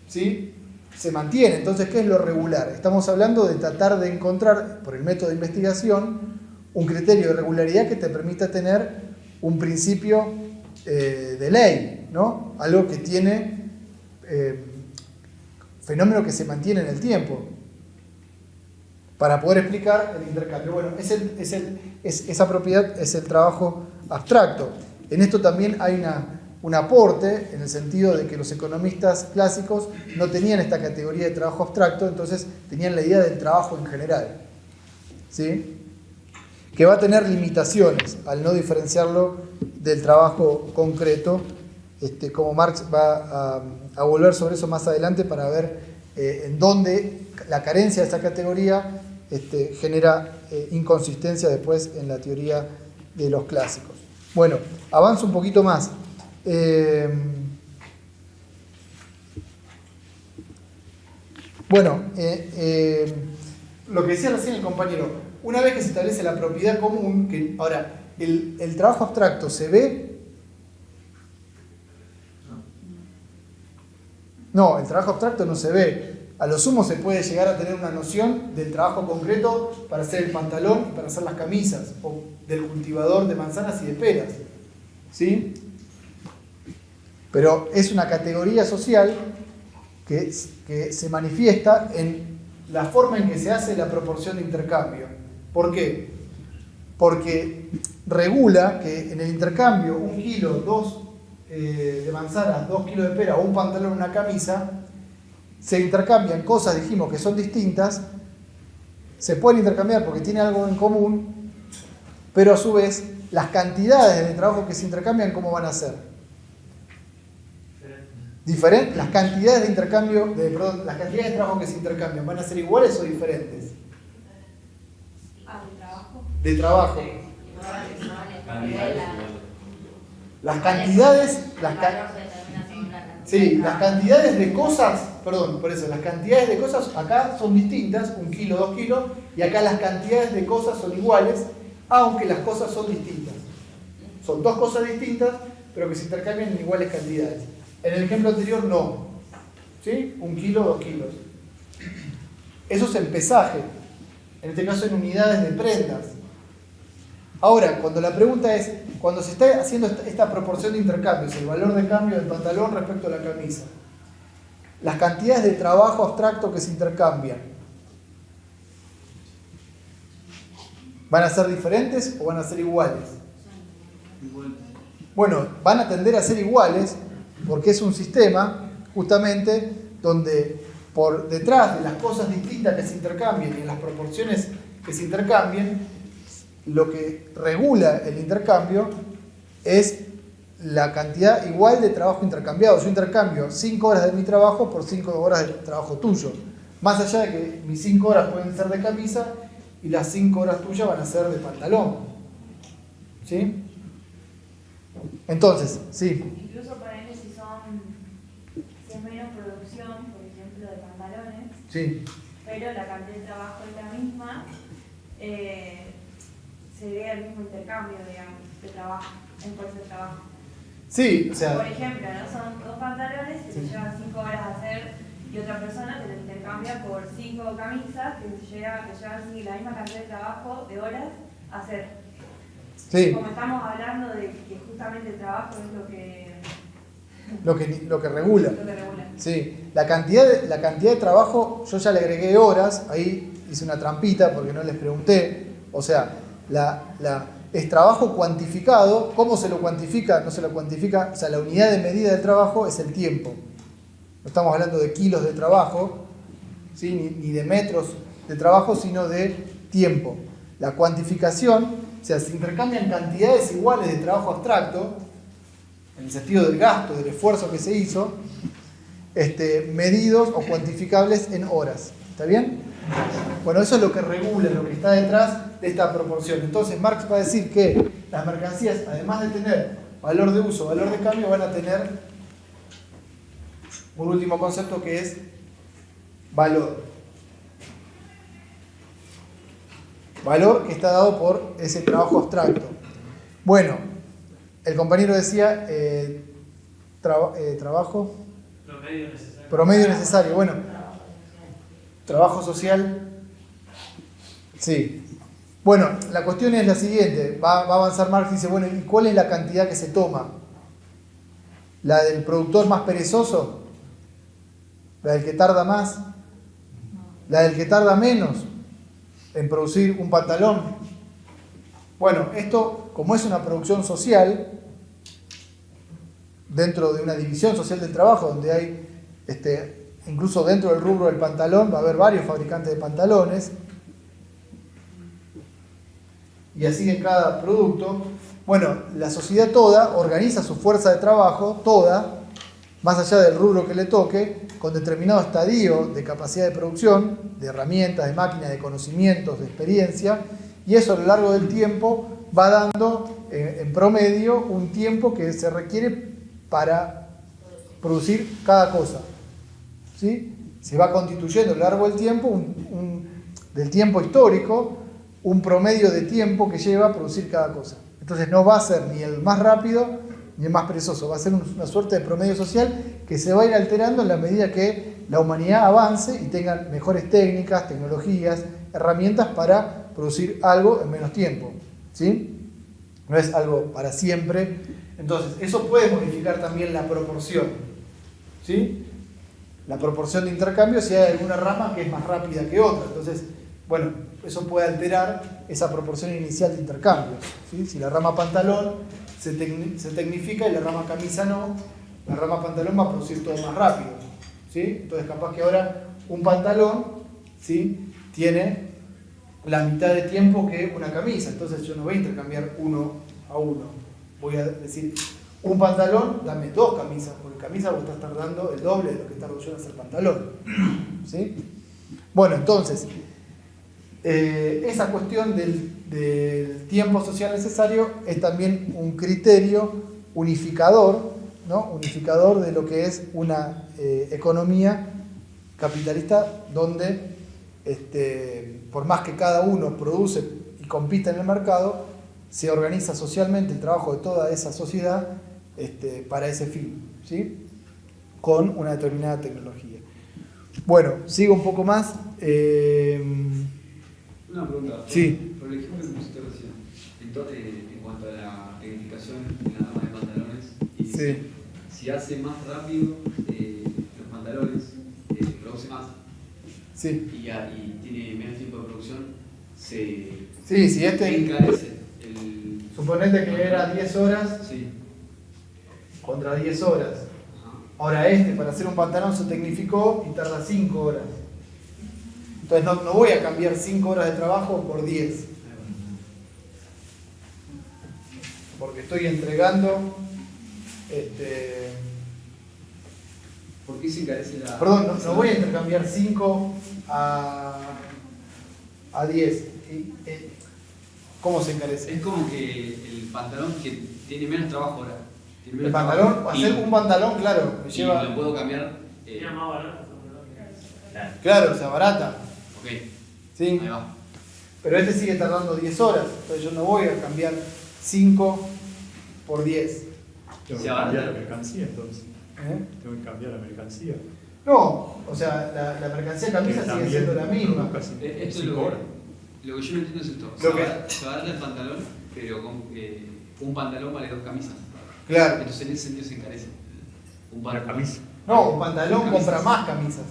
Speaker 1: ¿sí?, se mantiene. Entonces, ¿qué es lo regular? Estamos hablando de tratar de encontrar, por el método de investigación, un criterio de regularidad que te permita tener un principio de ley, ¿no? Algo que tiene fenómeno que se mantiene en el tiempo, para poder explicar el intercambio. Bueno, esa propiedad es el trabajo abstracto. En esto también hay un aporte, en el sentido de que los economistas clásicos no tenían esta categoría de trabajo abstracto, entonces tenían la idea del trabajo en general, ¿sí?, que va a tener limitaciones al no diferenciarlo del trabajo concreto, como Marx va a volver sobre eso más adelante para ver en dónde la carencia de esa categoría genera inconsistencia después en la teoría de los clásicos. Bueno, avanzo un poquito más. Lo que decía recién el compañero, una vez que se establece la propiedad común, que ahora el trabajo abstracto se ve. No, el trabajo abstracto no se ve. A lo sumo se puede llegar a tener una noción del trabajo concreto para hacer el pantalón y para hacer las camisas, o del cultivador de manzanas y de peras, ¿sí? Pero es una categoría social que se manifiesta en la forma en que se hace la proporción de intercambio. ¿Por qué? Porque regula que en el intercambio 1 kilo, 2 de manzanas, 2 kilos de pera o un pantalón, una camisa, se intercambian cosas, dijimos, que son distintas, se pueden intercambiar porque tienen algo en común, pero a su vez las cantidades de trabajo que se intercambian, ¿cómo van a ser? Diferentes. Las cantidades de intercambio, las cantidades de trabajo que se intercambian, ¿van a ser iguales o diferentes? De trabajo. Las cantidades, las cantidades de cosas, las cantidades de cosas acá son distintas, 1 kilo, 2 kilos, y acá las cantidades de cosas son iguales, aunque las cosas son distintas. Son 2 cosas distintas, pero que se intercambian en iguales cantidades. En el ejemplo anterior no, ¿sí? 1 kilo, 2 kilos. Eso es el pesaje, en este caso en unidades de prendas. Ahora, cuando la pregunta es, cuando se está haciendo esta proporción de intercambios, el valor de cambio del pantalón respecto a la camisa, las cantidades de trabajo abstracto que se intercambian, ¿van a ser diferentes o van a ser iguales? Bueno, van a tender a ser iguales porque es un sistema justamente donde por detrás de las cosas distintas que se intercambien y en las proporciones que se intercambien, lo que regula el intercambio es la cantidad igual de trabajo intercambiado. Yo intercambio 5 horas de mi trabajo por 5 horas de trabajo tuyo. Más allá de que mis 5 horas pueden ser de camisa y las 5 horas tuyas van a ser de pantalón. ¿Sí? Entonces, sí.
Speaker 8: Incluso para ellos si es menos producción, por ejemplo, de pantalones,
Speaker 1: Sí.
Speaker 8: pero la cantidad de trabajo es la misma, se ve el mismo intercambio, digamos, de trabajo, en fuerza de trabajo.
Speaker 1: Sí, o sea.
Speaker 8: Por ejemplo, ¿no? Son 2 pantalones que se llevan 5 horas a hacer y otra persona que lo intercambia por 5 camisas que llevan la misma cantidad de trabajo, de horas, a hacer.
Speaker 1: Sí.
Speaker 8: Como estamos hablando de que justamente el trabajo es lo que
Speaker 1: regula.
Speaker 8: Lo que regula.
Speaker 1: Sí. La cantidad de trabajo, yo ya le agregué horas, ahí hice una trampita porque no les pregunté O sea, es trabajo cuantificado. ¿Cómo se lo cuantifica? No se lo cuantifica, o sea, la unidad de medida del trabajo es el tiempo. No estamos hablando de kilos de trabajo, ¿sí? ni de metros de trabajo, sino de tiempo. La cuantificación, o sea, se intercambian cantidades iguales de trabajo abstracto, en el sentido del gasto, del esfuerzo que se hizo, medidos o cuantificables en horas. ¿Está bien? Bueno, eso es lo que regula, lo que está detrás de esta proporción. Entonces Marx va a decir que las mercancías, además de tener valor de uso, valor de cambio, van a tener un último concepto que es valor. Valor que está dado por ese trabajo abstracto. Bueno, el compañero decía trabajo promedio necesario. Bueno, trabajo social. Sí. Bueno, la cuestión es la siguiente. Va a avanzar Marx y dice, bueno, ¿y cuál es la cantidad que se toma? ¿La del productor más perezoso? ¿La del que tarda más? ¿La del que tarda menos en producir un pantalón? Bueno, esto, como es una producción social, dentro de una división social del trabajo, donde hay, incluso dentro del rubro del pantalón, va a haber varios fabricantes de pantalones, y así en cada producto. Bueno, la sociedad toda organiza su fuerza de trabajo, toda, más allá del rubro que le toque, con determinado estadio de capacidad de producción, de herramientas, de máquinas, de conocimientos, de experiencia, y eso a lo largo del tiempo va dando, en promedio, un tiempo que se requiere para producir cada cosa. ¿Sí? Se va constituyendo a lo largo del tiempo, del tiempo histórico, un promedio de tiempo que lleva a producir cada cosa. Entonces no va a ser ni el más rápido ni el más perezoso, va a ser una suerte de promedio social que se va a ir alterando en la medida que la humanidad avance y tenga mejores técnicas, tecnologías, herramientas para producir algo en menos tiempo. ¿Sí? No es algo para siempre. Entonces, eso puede modificar también la proporción. ¿Sí? La proporción de intercambio si hay alguna rama que es más rápida que otra. Entonces, bueno, eso puede alterar esa proporción inicial de intercambio. ¿Sí? Si la rama pantalón se tecnifica y la rama camisa no, la rama pantalón va a producir todo más rápido. ¿Sí? Entonces capaz que ahora un pantalón, ¿sí?, tiene la mitad de tiempo que una camisa. Entonces yo no voy a intercambiar 1 a 1. Voy a decir, un pantalón, dame 2 camisas, porque camisa vos estás tardando el doble de lo que tardo yo en hacer pantalón. ¿Sí? Bueno, entonces, esa cuestión del tiempo social necesario es también un criterio unificador, ¿no? Unificador de lo que es una economía capitalista donde por más que cada uno produce y compita en el mercado, se organiza socialmente el trabajo de toda esa sociedad para ese fin, ¿sí? Con una determinada tecnología. Bueno, sigo un poco más.
Speaker 5: Una pregunta.
Speaker 1: Sí.
Speaker 5: Por el ejemplo que pusiste recién, en cuanto a la tecnificación en la rama de pantalones, y
Speaker 1: Sí.
Speaker 5: si hace más rápido los pantalones, produce más.
Speaker 1: Sí.
Speaker 5: Y tiene menos tiempo de producción,
Speaker 1: Sí, si
Speaker 5: encarece el...
Speaker 1: suponete que era 10 horas
Speaker 5: Sí.
Speaker 1: contra 10 horas.
Speaker 5: Ajá.
Speaker 1: Ahora para hacer un pantalón se tecnificó y tarda 5 horas. Entonces no voy a cambiar 5 horas de trabajo por 10. Porque estoy entregando...
Speaker 5: ¿Por qué se encarece la...?
Speaker 1: Perdón, no voy a intercambiar 5 a 10. ¿Cómo se encarece?
Speaker 5: Es como que el pantalón que tiene menos trabajo ahora. Tiene
Speaker 1: El
Speaker 5: menos
Speaker 1: pantalón,
Speaker 5: trabajo,
Speaker 1: hacer un pantalón, claro, me
Speaker 5: y
Speaker 1: lleva...
Speaker 5: lo puedo cambiar...
Speaker 1: Claro, se abarata.
Speaker 5: Ok,
Speaker 1: ¿Sí?
Speaker 5: ahí va.
Speaker 1: Pero sigue tardando 10 horas. Entonces yo no voy a cambiar 5 por 10.
Speaker 6: Tengo
Speaker 5: Se
Speaker 6: que
Speaker 5: abarata.
Speaker 6: cambiar la mercancía entonces.
Speaker 1: ¿Eh?
Speaker 6: Tengo que cambiar la mercancía.
Speaker 1: No, o sea, la mercancía camisa sigue siendo la misma.
Speaker 6: Casi
Speaker 5: Esto es
Speaker 6: 5 horas.
Speaker 5: lo que yo no entiendo es esto. Se abarata el pantalón, pero un pantalón vale 2 camisas.
Speaker 1: Claro.
Speaker 5: Entonces en ese sentido se encarece. Un
Speaker 6: Una camisa.
Speaker 1: No, un pantalón
Speaker 5: Camisas.
Speaker 1: compra más camisas.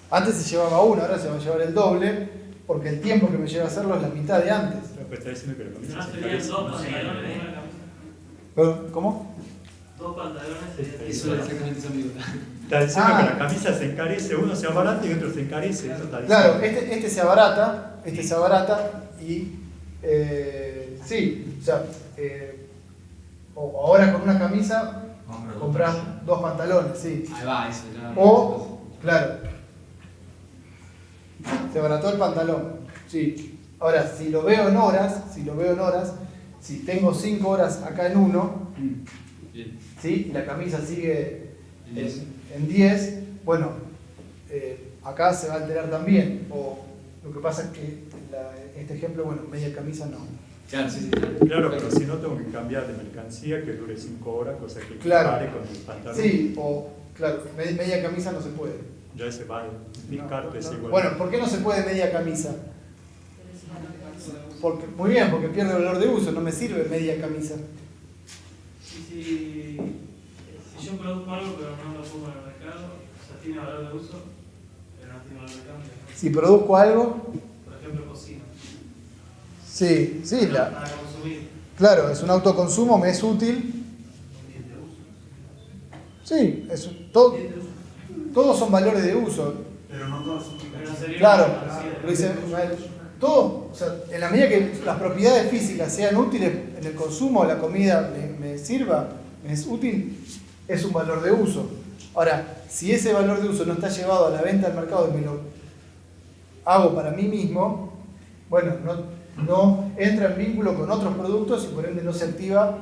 Speaker 1: Antes se llevaba una, ahora se va a llevar el doble, porque el tiempo que me lleva a hacerlo es la mitad de antes.
Speaker 6: Pues está diciendo que la camisa
Speaker 9: No
Speaker 6: se
Speaker 9: serían
Speaker 6: encarece.
Speaker 9: dos
Speaker 4: no sé,
Speaker 9: pantalones y una camisa.
Speaker 1: Perdón, ¿cómo?
Speaker 9: Dos pantalones serían
Speaker 5: Eso es exactamente esa ambigüedad.
Speaker 6: Está diciendo
Speaker 1: Ah.
Speaker 6: que la camisa se encarece, uno se abarata y otro se encarece. Eso está
Speaker 1: Claro,
Speaker 6: diciendo.
Speaker 1: este se abarata y sí, o sea, o ahora con una camisa compras dos pantalones, sí.
Speaker 5: Ahí va, eso ya.
Speaker 1: O, claro, se abarató el pantalón, sí. Ahora, si lo veo en horas, si tengo 5 horas acá en uno,
Speaker 5: Bien.
Speaker 1: ¿sí? Y la camisa sigue
Speaker 5: En 10.
Speaker 1: en 10, bueno, acá se va a alterar también. O lo que pasa es que este ejemplo, bueno, media camisa no.
Speaker 5: Claro, sí, sí.
Speaker 6: Claro, pero si no tengo que cambiar de mercancía que dure 5 horas, cosa que
Speaker 1: Claro.
Speaker 6: pare con el pantalón.
Speaker 1: Sí, o claro, media camisa no se puede.
Speaker 6: Ya ese vale. Discarte es igual.
Speaker 1: Bueno, ¿por qué no se puede media camisa? Porque, muy bien, porque pierde valor de uso, no me sirve media camisa.
Speaker 9: Si yo produzco algo pero no lo pongo en el mercado, o sea, tiene valor de uso, pero no tiene valor de cambio.
Speaker 1: Si produzco algo,
Speaker 9: Por ejemplo, cocina.
Speaker 1: sí,
Speaker 9: Para consumir.
Speaker 1: claro, es un autoconsumo, me es útil.
Speaker 9: Un bien de uso.
Speaker 1: Sí, todos son valores de uso.
Speaker 10: Pero no todas son
Speaker 9: Pero no sería
Speaker 1: Claro,
Speaker 9: una mercancía.
Speaker 1: lo dice Ismael. Todo, o sea, en la medida que las propiedades físicas sean útiles en el consumo, la comida me sirva, me es útil, es un valor de uso. Ahora, si ese valor de uso no está llevado a la venta al mercado y me lo hago para mí mismo, bueno, no entra en vínculo con otros productos y por ende no se activa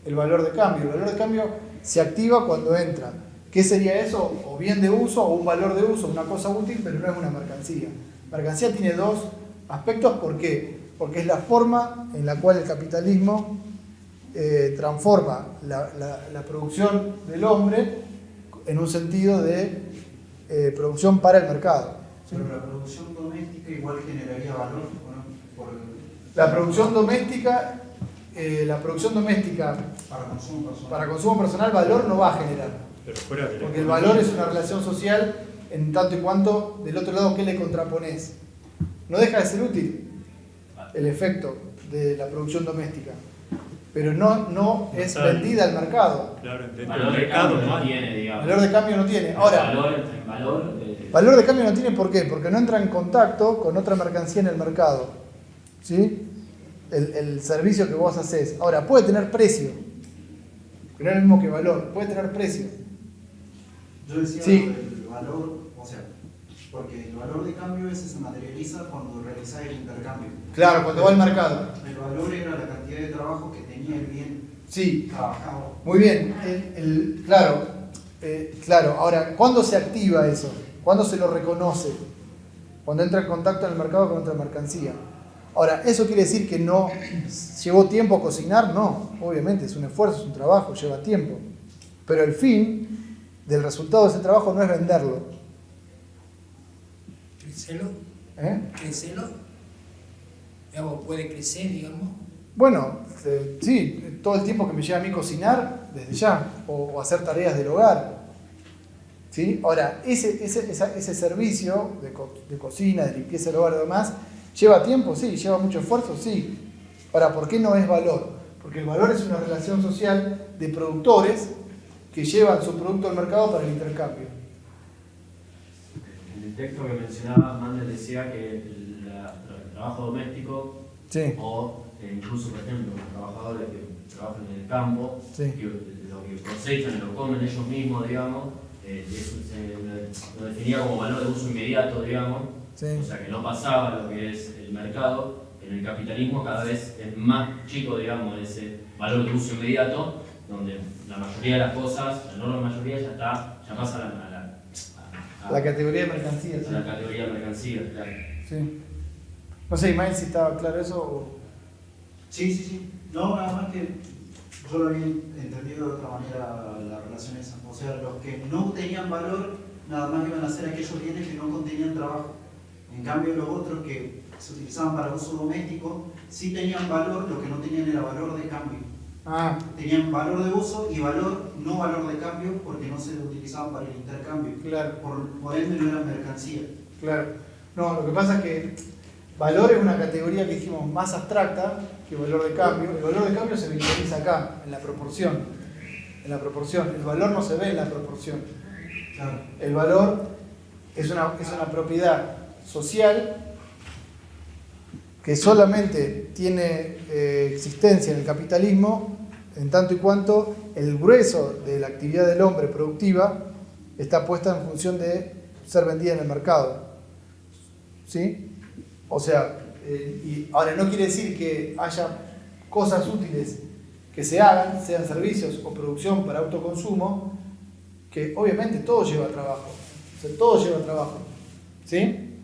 Speaker 1: el valor de cambio. El valor de cambio se activa cuando entra. ¿Qué sería eso? O bien de uso o un valor de uso, una cosa útil, pero no es una mercancía. Mercancía tiene dos aspectos, ¿por qué? Porque es la forma en la cual el capitalismo transforma la producción del hombre en un sentido de producción para el mercado. ¿Sí?
Speaker 10: Pero la producción doméstica igual generaría valor, ¿o no?
Speaker 1: La producción doméstica, para consumo personal, valor no va a generar.
Speaker 6: Pero fuera de la
Speaker 1: Porque el
Speaker 6: economía.
Speaker 1: valor es una relación social en tanto y cuanto del otro lado, ¿qué le contrapones? No deja de ser útil el efecto de la producción doméstica, pero no es vendida al mercado.
Speaker 6: Claro, dentro del
Speaker 4: Valor de
Speaker 6: mercado
Speaker 4: cambio
Speaker 6: no
Speaker 4: no
Speaker 6: hay.
Speaker 4: tiene, digamos.
Speaker 1: Valor de cambio no tiene. Ahora, valor de cambio no tiene, ¿por qué? Porque no entra en contacto con otra mercancía en el mercado. ¿Sí? El servicio que vos haces. Ahora, puede tener precio, que no es lo mismo que valor, puede tener precio.
Speaker 10: Yo decía
Speaker 1: Sí.
Speaker 10: el valor, o sea, porque el valor de cambio ese se materializa cuando realizás el intercambio.
Speaker 1: Claro, cuando va al mercado.
Speaker 10: El valor era la cantidad de trabajo que tenía el bien
Speaker 1: Sí,
Speaker 10: trabajado.
Speaker 1: muy bien. Claro. Ahora, ¿cuándo se activa eso? ¿Cuándo se lo reconoce? Cuando entra en contacto en el mercado con otra mercancía. Ahora, ¿eso quiere decir que no llevó tiempo cocinar? No, obviamente, es un esfuerzo, es un trabajo, lleva tiempo. Pero el fin del resultado de ese trabajo no es venderlo.
Speaker 11: Crecerlo,
Speaker 1: ¿Eh?
Speaker 11: crecerlo, digamos, puede crecer, digamos.
Speaker 1: Bueno, sí, todo el tiempo que me lleva a mí cocinar, desde ya, o hacer tareas del hogar. ¿Sí? Ahora, ese servicio de cocina, de limpieza del hogar y demás, ¿lleva tiempo? Sí. ¿Lleva mucho esfuerzo? Sí. Ahora, ¿por qué no es valor? Porque el valor es una relación social de productores que llevan su producto al mercado para el intercambio.
Speaker 12: En el texto que mencionaba, Mandel decía que el trabajo doméstico,
Speaker 1: Sí.
Speaker 12: o incluso, por ejemplo, los trabajadores que trabajan en el campo,
Speaker 1: Sí.
Speaker 12: que lo que cosechan y lo comen ellos mismos, digamos, eso lo definía como valor de uso inmediato, digamos,
Speaker 1: Sí.
Speaker 12: o sea que no pasaba lo que es el mercado. En el capitalismo cada vez es más chico, digamos, ese valor de uso inmediato, donde la mayoría de las cosas, la enorme mayoría, ya pasa a
Speaker 1: La categoría de mercancías.
Speaker 12: a la categoría de mercancías, claro.
Speaker 1: Sí. No sé, Ismael, si estaba claro eso o...
Speaker 10: Sí. No, nada más que yo lo había entendido de otra manera la relación esa. O sea, los que no tenían valor, nada más iban a ser aquellos bienes que no contenían trabajo. En cambio, los otros que se utilizaban para uso doméstico, sí tenían valor, lo que no tenían era valor de cambio.
Speaker 1: Ah,
Speaker 10: Tenían valor de uso y no valor de cambio porque no se utilizaban para el intercambio.
Speaker 1: claro.
Speaker 10: Por ende no eran mercancía.
Speaker 1: Claro. No, lo que pasa es que Valor es una categoría que dijimos más abstracta que valor de cambio. El valor de cambio se visualiza acá, en la proporción. En la proporción. El valor no se ve en la proporción. El valor es una propiedad social que solamente tiene existencia en el capitalismo en tanto y cuanto el grueso de la actividad del hombre productiva está puesta en función de ser vendida en el mercado. ¿Sí? O sea, y ahora no quiere decir que haya cosas útiles que se hagan, sean servicios o producción para autoconsumo, que obviamente todo lleva trabajo. O sea, todo lleva trabajo. ¿Sí?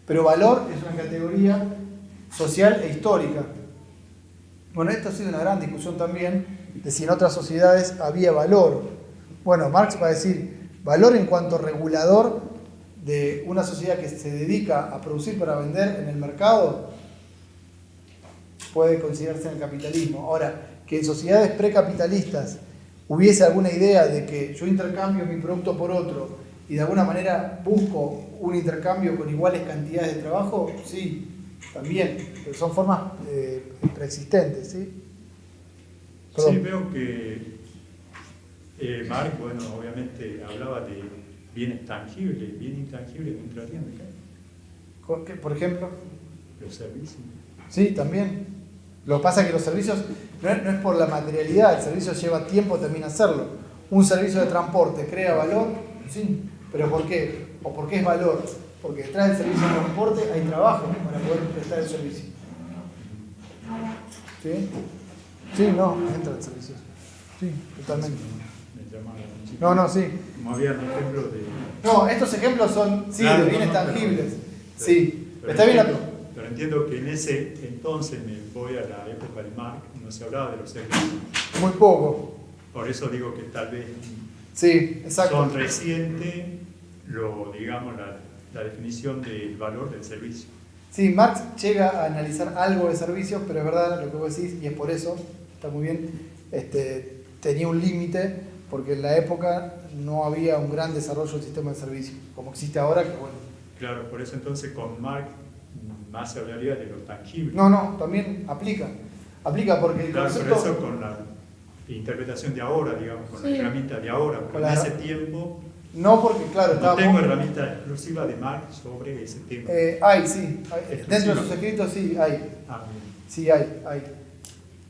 Speaker 1: Pero valor es una categoría social e histórica. Bueno, esto ha sido una gran discusión también de si en otras sociedades había valor. Bueno, Marx va a decir valor en cuanto regulador de una sociedad que se dedica a producir para vender en el mercado, puede considerarse en el capitalismo. Ahora, que en sociedades precapitalistas hubiese alguna idea de que yo intercambio mi producto por otro y de alguna manera busco un intercambio con iguales cantidades de trabajo, sí, también, pero son formas preexistentes, ¿sí? Perdón.
Speaker 6: Sí, veo que Marx, bueno, obviamente hablaba de bienes tangibles, bienes intangibles entrarían acá.
Speaker 1: Por ejemplo,
Speaker 6: los servicios.
Speaker 1: Sí, también. Lo que pasa es que los servicios no es por la materialidad, el servicio lleva tiempo también hacerlo. Un servicio de transporte crea valor, sí, pero ¿por qué? ¿O por qué es valor? Porque detrás del servicio de transporte hay trabajo para poder prestar el servicio. ¿Sí? Sí, no, entra el servicio. Sí, totalmente. No, sí.
Speaker 6: Como había ejemplos de...
Speaker 1: No, estos ejemplos son, sí,
Speaker 6: claro,
Speaker 1: de bienes tangibles. Sí,
Speaker 6: pero
Speaker 1: está bien.
Speaker 6: Pero entiendo que en ese entonces, me voy a la época de Marx, no se hablaba de los servicios.
Speaker 1: Muy poco.
Speaker 6: Por eso digo que tal vez
Speaker 1: sí, exacto.
Speaker 6: Son recientes, digamos, la definición del valor del servicio.
Speaker 1: Sí, Marx llega a analizar algo de servicios, pero es verdad lo que vos decís, y es por eso, está muy bien, tenía un límite, porque en la época no había un gran desarrollo del sistema de servicios, como existe ahora, que bueno.
Speaker 6: Claro, por eso entonces con Marx más se hablaría de lo tangible.
Speaker 1: No, también aplica porque el concepto...
Speaker 6: Pero eso con la interpretación de ahora, digamos, con la herramienta de ahora, porque en ese tiempo...
Speaker 1: No, porque claro,
Speaker 6: no tengo herramienta exclusiva de Marx sobre ese tema.
Speaker 1: Sí. Dentro de sus escritos sí hay. Sí hay.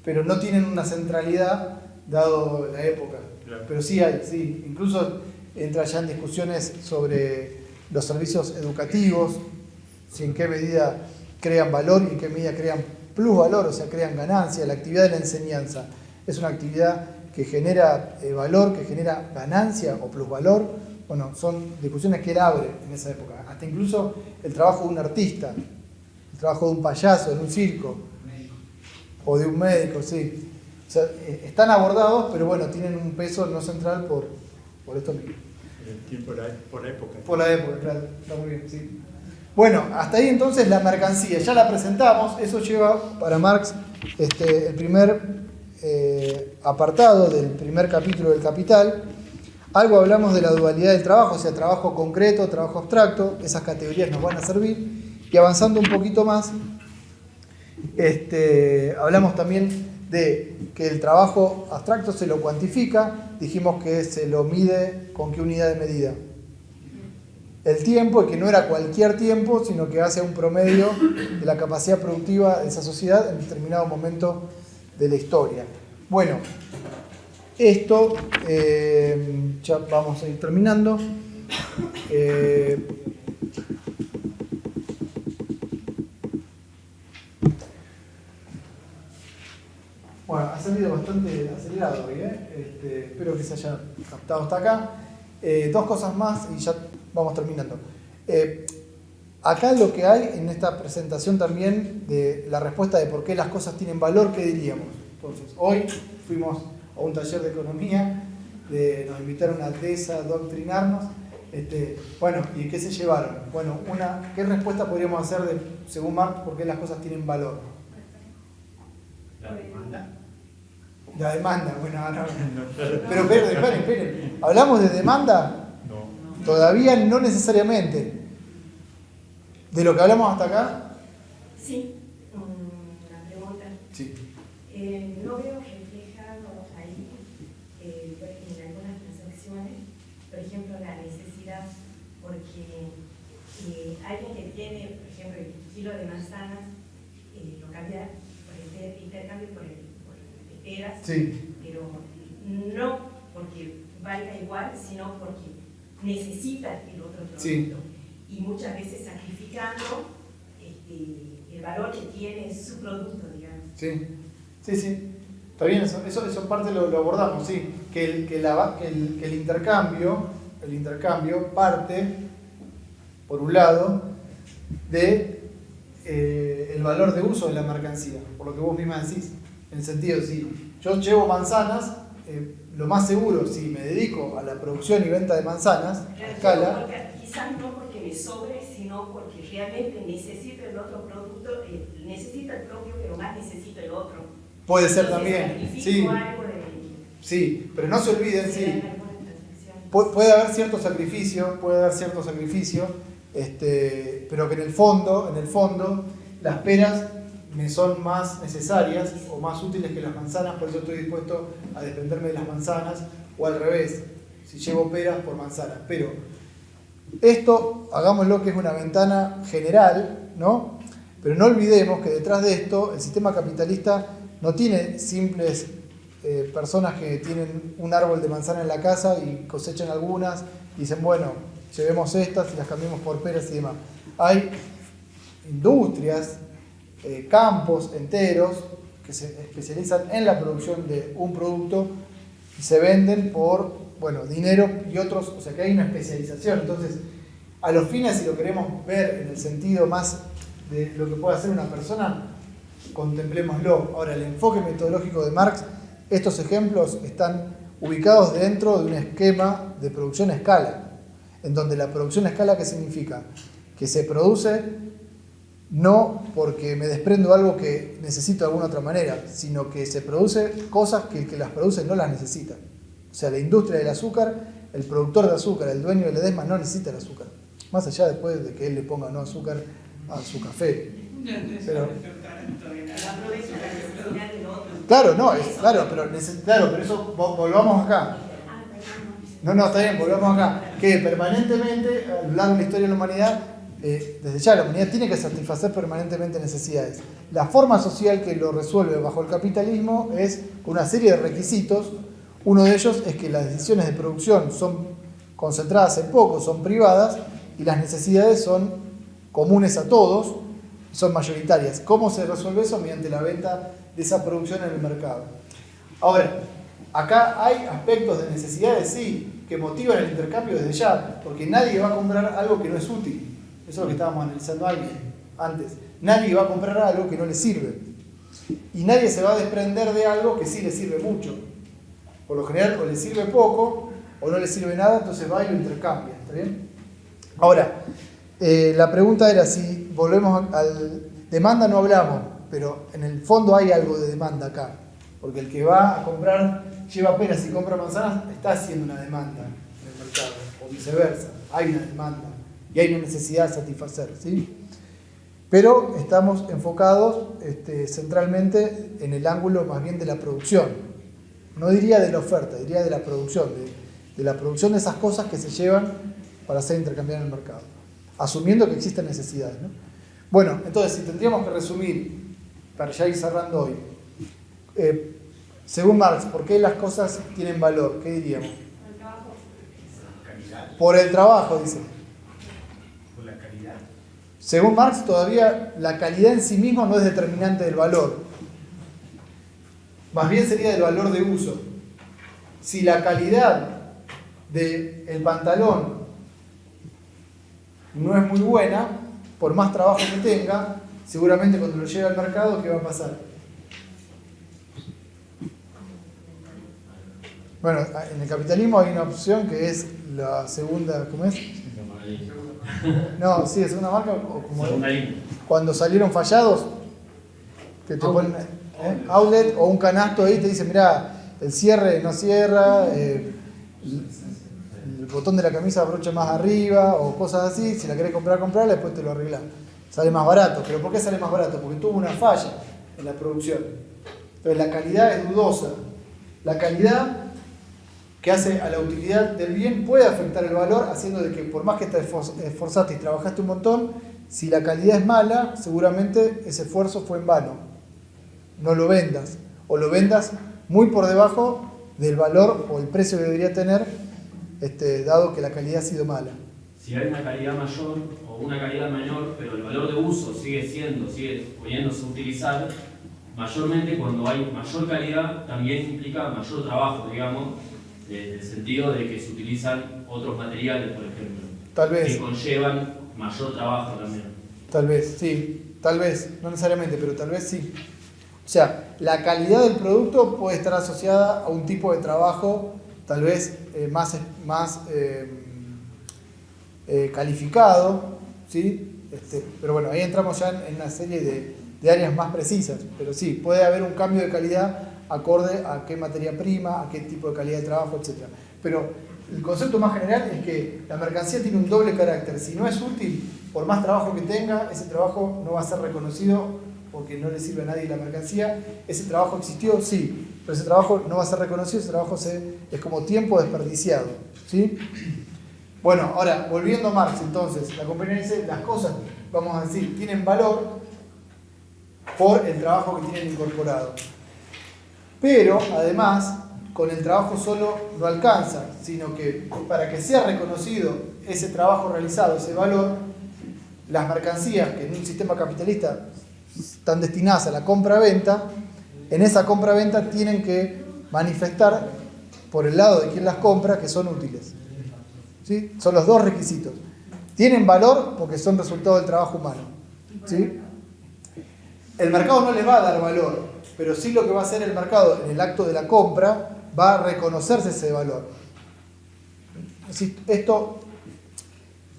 Speaker 1: Pero no tienen una centralidad dado la época. Claro. Pero sí hay, sí. Incluso entra ya en discusiones sobre los servicios educativos, si en qué medida crean valor y en qué medida crean plusvalor, o sea, crean ganancia. La actividad de la enseñanza es una actividad que genera valor, que genera ganancia o plusvalor. Bueno, son discusiones que él abre en esa época. Hasta incluso el trabajo de un artista, el trabajo de un payaso en un circo, o de un médico, sí. O sea, están abordados, pero bueno, tienen un peso no central por esto mismo.
Speaker 6: El tiempo, por la época.
Speaker 1: Por la época, claro. Está muy bien, sí. Bueno, hasta ahí entonces la mercancía. Ya la presentamos. Eso lleva para Marx el primer apartado del primer capítulo del Capital. Algo hablamos de la dualidad del trabajo, o sea, trabajo concreto, trabajo abstracto. Esas categorías nos van a servir. Y avanzando un poquito más, hablamos también de que el trabajo abstracto se lo cuantifica. Dijimos que se lo mide con qué unidad de medida. El tiempo, y que no era cualquier tiempo, sino que hace un promedio de la capacidad productiva de esa sociedad en determinado momento de la historia. Bueno, esto ya vamos a ir terminando. Bueno, ha salido bastante acelerado hoy, espero que se haya captado hasta acá. Dos cosas más y ya vamos terminando. Acá lo que hay en esta presentación también de la respuesta de por qué las cosas tienen valor, ¿qué diríamos? Entonces, hoy fuimos a un taller de economía, nos invitaron a desadoctrinarnos. Bueno, ¿y qué se llevaron? Bueno, ¿qué respuesta podríamos hacer según Marx, por qué las cosas tienen valor?
Speaker 12: La demanda.
Speaker 1: La demanda, bueno, ahora. Pero esperen. ¿Hablamos de demanda?
Speaker 6: No.
Speaker 1: Todavía no necesariamente. De lo que hablamos hasta acá,
Speaker 13: Sí, una pregunta.
Speaker 1: Sí.
Speaker 13: No veo reflejado ahí, en algunas transacciones, por ejemplo, la necesidad, porque alguien que tiene, por ejemplo, el kilo de manzanas, lo cambia por el intercambio por el de peras,
Speaker 1: Sí.
Speaker 13: pero no porque valga igual, sino porque necesita el otro producto.
Speaker 1: Sí.
Speaker 13: Y muchas veces sacrificando el valor que tiene su producto, digamos.
Speaker 1: Sí, sí, sí. Está bien, eso parte lo abordamos, sí. Que el intercambio parte, por un lado, de el valor de uso de la mercancía, por lo que vos misma decís. En el sentido, si yo llevo manzanas, lo más seguro, si me dedico a la producción y venta de manzanas, a escala...
Speaker 13: Quizás no porque me sobre, sino porque realmente necesito el otro producto, necesito el propio, pero más necesito el otro.
Speaker 1: Puede ser
Speaker 13: Entonces,
Speaker 1: también,
Speaker 13: sacrifico
Speaker 1: sí.
Speaker 13: algo de...
Speaker 1: Sí, pero no se olviden, sí.
Speaker 13: algunas transacciones.
Speaker 1: Puede haber cierto sacrificio, pero que en el fondo, las peras me son más necesarias o más útiles que las manzanas, por eso estoy dispuesto a desprenderme de las manzanas, o al revés, si llevo peras por manzanas. Pero esto, hagámoslo que es una ventana general, ¿no? Pero no olvidemos que detrás de esto, el sistema capitalista no tiene simples personas que tienen un árbol de manzana en la casa y cosechan algunas y dicen, bueno, llevemos estas y las cambiemos por peras y demás. Hay industrias, campos enteros que se especializan en la producción de un producto y se venden por, bueno, dinero y otros, o sea que hay una especialización. Entonces, a los fines, si lo queremos ver en el sentido más de lo que puede hacer una persona, contemplémoslo. Ahora, el enfoque metodológico de Marx, estos ejemplos están ubicados dentro de un esquema de producción a escala, en donde la producción a escala, ¿qué significa? Que se produce no porque me desprendo de algo que necesito de alguna otra manera, sino que se produce cosas que el que las produce no las necesita. O sea, la industria del azúcar, el productor de azúcar, el dueño del Edesma no necesita el azúcar. Más allá después de que él le ponga no azúcar a su café. Pero, claro, no, claro, pero eso volvamos acá. No, está bien, volvamos acá. Que permanentemente, a lo largo de la historia de la humanidad, desde ya la humanidad tiene que satisfacer permanentemente necesidades. La forma social que lo resuelve bajo el capitalismo es con una serie de requisitos. Uno de ellos es que las decisiones de producción son concentradas en pocos, son privadas, y las necesidades son comunes a todos, son mayoritarias. ¿Cómo se resuelve eso? Mediante la venta de esa producción en el mercado. Ahora, acá hay aspectos de necesidades, sí, que motivan el intercambio desde ya, porque nadie va a comprar algo que no es útil. Eso es lo que estábamos analizando antes. Nadie va a comprar algo que no le sirve. Y nadie se va a desprender de algo que sí le sirve mucho. Por lo general, o le sirve poco, o no le sirve nada, entonces va y lo intercambia. ¿Está bien? Ahora, la pregunta era si volvemos al... Demanda no hablamos, pero en el fondo hay algo de demanda acá. Porque el que va a comprar, lleva peras y compra manzanas, está haciendo una demanda en el mercado. O viceversa, hay una demanda. Y hay una necesidad de satisfacer, ¿sí? Pero estamos enfocados centralmente en el ángulo más bien de la producción. No diría de la oferta, diría de la producción. De la producción de esas cosas que se llevan para ser intercambiadas en el mercado. Asumiendo que existen necesidades, ¿no? Bueno, entonces, si tendríamos que resumir, para ya ir cerrando hoy, según Marx, ¿por qué las cosas tienen valor? ¿Qué diríamos? Por el trabajo, dice.
Speaker 2: Por la calidad.
Speaker 1: Según Marx, todavía la calidad en sí misma no es determinante del valor. Más bien sería del valor de uso. Si la calidad del pantalón no es muy buena, por más trabajo que tenga, seguramente cuando lo lleve al mercado, ¿qué va a pasar? Bueno, en el capitalismo hay una opción que es la segunda, ¿cómo es? No, sí, es segunda marca, o como cuando salieron fallados, que te ponen outlet o un canasto ahí, te dice, mirá, el cierre no cierra, el botón de la camisa abrocha más arriba, o cosas así, si la querés comprar, comprarla, después te lo arreglás. Sale más barato. ¿Pero por qué sale más barato? Porque tuvo una falla en la producción. Entonces la calidad es dudosa. La calidad que hace a la utilidad del bien puede afectar el valor, haciendo de que por más que te esforzaste y trabajaste un montón, si la calidad es mala, seguramente ese esfuerzo fue en vano. No lo vendas, o lo vendas muy por debajo del valor o el precio que debería tener, dado que la calidad ha sido mala.
Speaker 12: Si hay una calidad mayor o una calidad menor, pero el valor de uso sigue poniéndose a utilizar, mayormente cuando hay mayor calidad también implica mayor trabajo, digamos, en el sentido de que se utilizan otros materiales, por ejemplo,
Speaker 1: Tal vez.
Speaker 12: que conllevan mayor trabajo también.
Speaker 1: Tal vez, sí. Tal vez, no necesariamente, pero tal vez sí. O sea, la calidad del producto puede estar asociada a un tipo de trabajo tal vez más calificado, ¿sí? Pero bueno, ahí entramos ya en una serie de áreas más precisas. Pero sí, puede haber un cambio de calidad acorde a qué materia prima, a qué tipo de calidad de trabajo, etc. Pero el concepto más general es que la mercancía tiene un doble carácter. Si no es útil, por más trabajo que tenga, ese trabajo no va a ser reconocido porque no le sirve a nadie la mercancía. Ese trabajo existió, sí, pero ese trabajo no va a ser reconocido, ese trabajo es como tiempo desperdiciado, ¿sí? Bueno, ahora, volviendo a Marx, entonces, la compañía dice, las cosas, vamos a decir, tienen valor por el trabajo que tienen incorporado. Pero, además, con el trabajo solo no alcanza, sino que para que sea reconocido ese trabajo realizado, ese valor, las mercancías que en un sistema capitalista están destinadas a la compra-venta, en esa compra-venta tienen que manifestar por el lado de quien las compra que son útiles. ¿Sí? Son los dos requisitos. Tienen valor porque son resultado del trabajo humano. ¿Sí? El mercado no les va a dar valor, pero sí lo que va a hacer el mercado en el acto de la compra va a reconocerse ese valor. Esto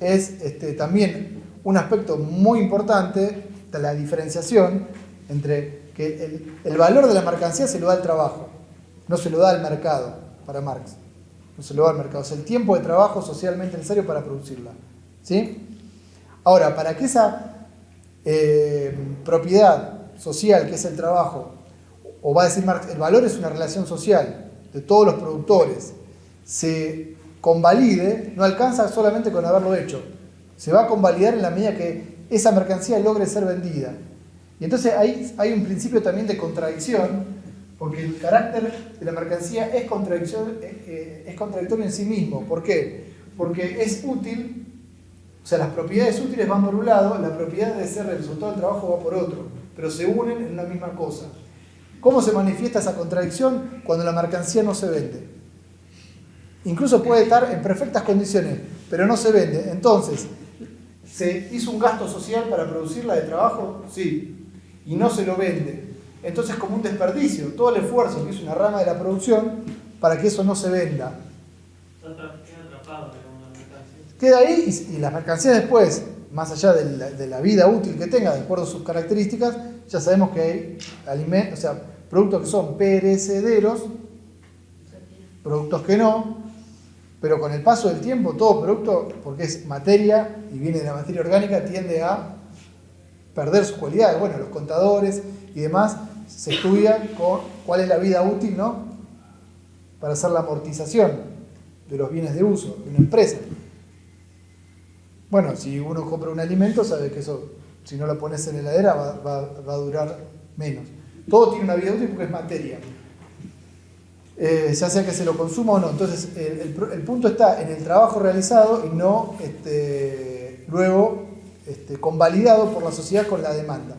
Speaker 1: es también un aspecto muy importante de la diferenciación entre que el valor de la mercancía se lo da el trabajo, no se lo da al mercado, para Marx. No se lo da al mercado, es el tiempo de trabajo socialmente necesario para producirla. ¿Sí? Ahora, para que esa propiedad social que es el trabajo, o va a decir Marx, el valor es una relación social de todos los productores, se convalide, no alcanza solamente con haberlo hecho, se va a convalidar en la medida que esa mercancía logre ser vendida. Y entonces ahí hay un principio también de contradicción, porque el carácter de la mercancía es contradictorio en sí mismo. ¿Por qué? Porque es útil, o sea, las propiedades útiles van por un lado, la propiedad de ser el resultado del trabajo va por otro, pero se unen en una misma cosa. ¿Cómo se manifiesta esa contradicción? Cuando la mercancía no se vende. Incluso puede estar en perfectas condiciones, pero no se vende. Entonces, ¿se hizo un gasto social para producirla de trabajo? Sí. Y no se lo vende. Entonces, como un desperdicio, todo el esfuerzo que hizo una rama de la producción para que eso no se venda.
Speaker 9: Queda atrapado, digamos, la mercancía.
Speaker 1: Queda ahí y las mercancías después, más allá de la vida útil que tenga, de acuerdo a sus características, ya sabemos que hay alimentos, o sea, productos que son perecederos, productos que no, pero con el paso del tiempo, todo producto, porque es materia y viene de la materia orgánica, tiende a perder sus cualidades. Bueno, los contadores y demás se estudia cuál es la vida útil, ¿no?, para hacer la amortización de los bienes de uso de una empresa. Bueno, si uno compra un alimento, sabe que eso, si no lo pones en la heladera, va a durar menos. Todo tiene una vida útil porque es materia. Ya sea que se lo consuma o no. Entonces, el punto está en el trabajo realizado y no luego convalidado por la sociedad con la demanda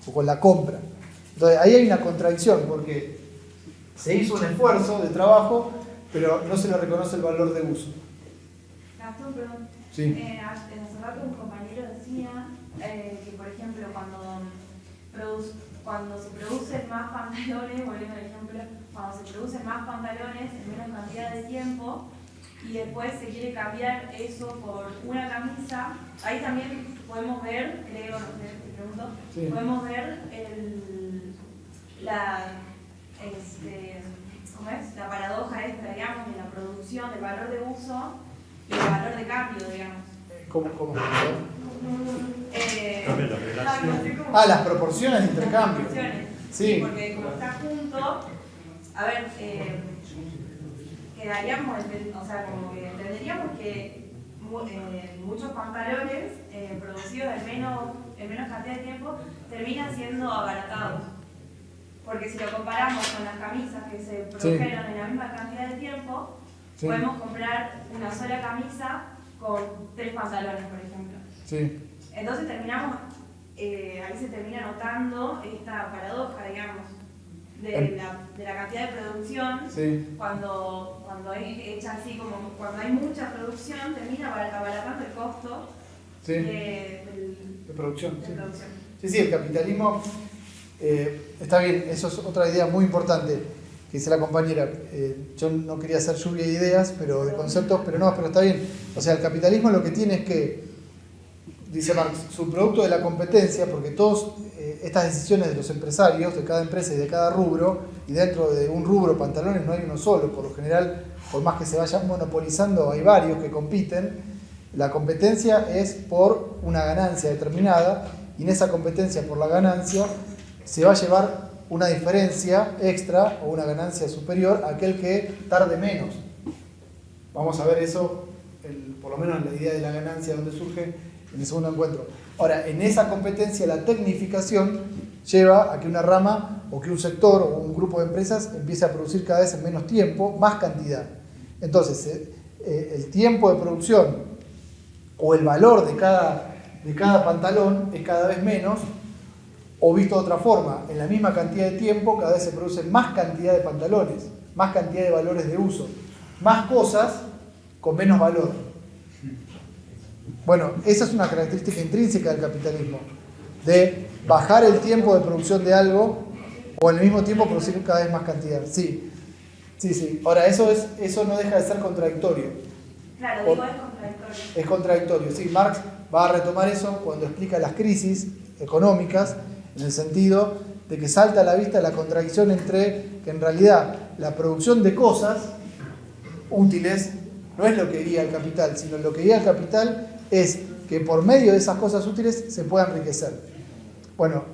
Speaker 1: o con la compra. Entonces, ahí hay una contradicción porque se hizo un esfuerzo de trabajo, pero no se le reconoce el valor de uso.
Speaker 8: Gastón, perdón.
Speaker 1: Sí.
Speaker 8: Hace rato un compañero decía que, por ejemplo, cuando se producen más pantalones, volviendo al ejemplo, cuando se producen más pantalones en menos cantidad de tiempo y después se quiere cambiar eso por una camisa, ahí también podemos ver, creo, no sé, te pregunto, sí, podemos ver ¿cómo es? La paradoja esta, digamos, de la producción, del valor de uso y el valor de cambio, digamos.
Speaker 1: ¿Cómo?
Speaker 6: También la relación.
Speaker 1: Las proporciones de intercambio.
Speaker 8: Sí, porque como está junto, a ver, quedaríamos, o sea, como que entenderíamos que muchos pantalones producidos en menos cantidad de tiempo terminan siendo abaratados. Porque si lo comparamos con las camisas que se produjeron en la misma cantidad de tiempo, podemos comprar una sola camisa con 3 pantalones, por ejemplo.
Speaker 1: Sí.
Speaker 8: Entonces terminamos, ahí se termina notando esta paradoja, digamos, de la cantidad de producción. Cuando es hecha así, como cuando hay mucha producción, termina abaratando el costo de
Speaker 1: producción. Sí, el capitalismo, está bien, eso es otra idea muy importante que dice la compañera. Yo no quería hacer lluvia de ideas, pero de conceptos, pero está bien. O sea, el capitalismo lo que tiene es que, dice Marx, su producto de la competencia, porque todas estas decisiones de los empresarios, de cada empresa y de cada rubro, y dentro de un rubro pantalones no hay uno solo, por lo general, por más que se vayan monopolizando, hay varios que compiten. La competencia es por una ganancia determinada, y en esa competencia por la ganancia se va a llevar una diferencia extra o una ganancia superior a aquel que tarde menos. Vamos a ver eso, por lo menos en la idea de la ganancia donde surge en el segundo encuentro. Ahora, en esa competencia la tecnificación lleva a que una rama o que un sector o un grupo de empresas empiece a producir cada vez en menos tiempo, más cantidad. Entonces, el tiempo de producción o el valor de cada pantalón es cada vez menos, o visto de otra forma, en la misma cantidad de tiempo cada vez se produce más cantidad de pantalones, más cantidad de valores de uso, más cosas con menos valor. Bueno, esa es una característica intrínseca del capitalismo, de bajar el tiempo de producción de algo o al mismo tiempo producir cada vez más cantidad. Sí. Ahora, eso no deja de ser contradictorio.
Speaker 8: Claro, digo, es contradictorio.
Speaker 1: Es contradictorio, sí. Marx va a retomar eso cuando explica las crisis económicas, en el sentido de que salta a la vista la contradicción entre que en realidad la producción de cosas útiles no es lo que guía el capital, sino lo que guía el capital es que por medio de esas cosas útiles se pueda enriquecer. Bueno,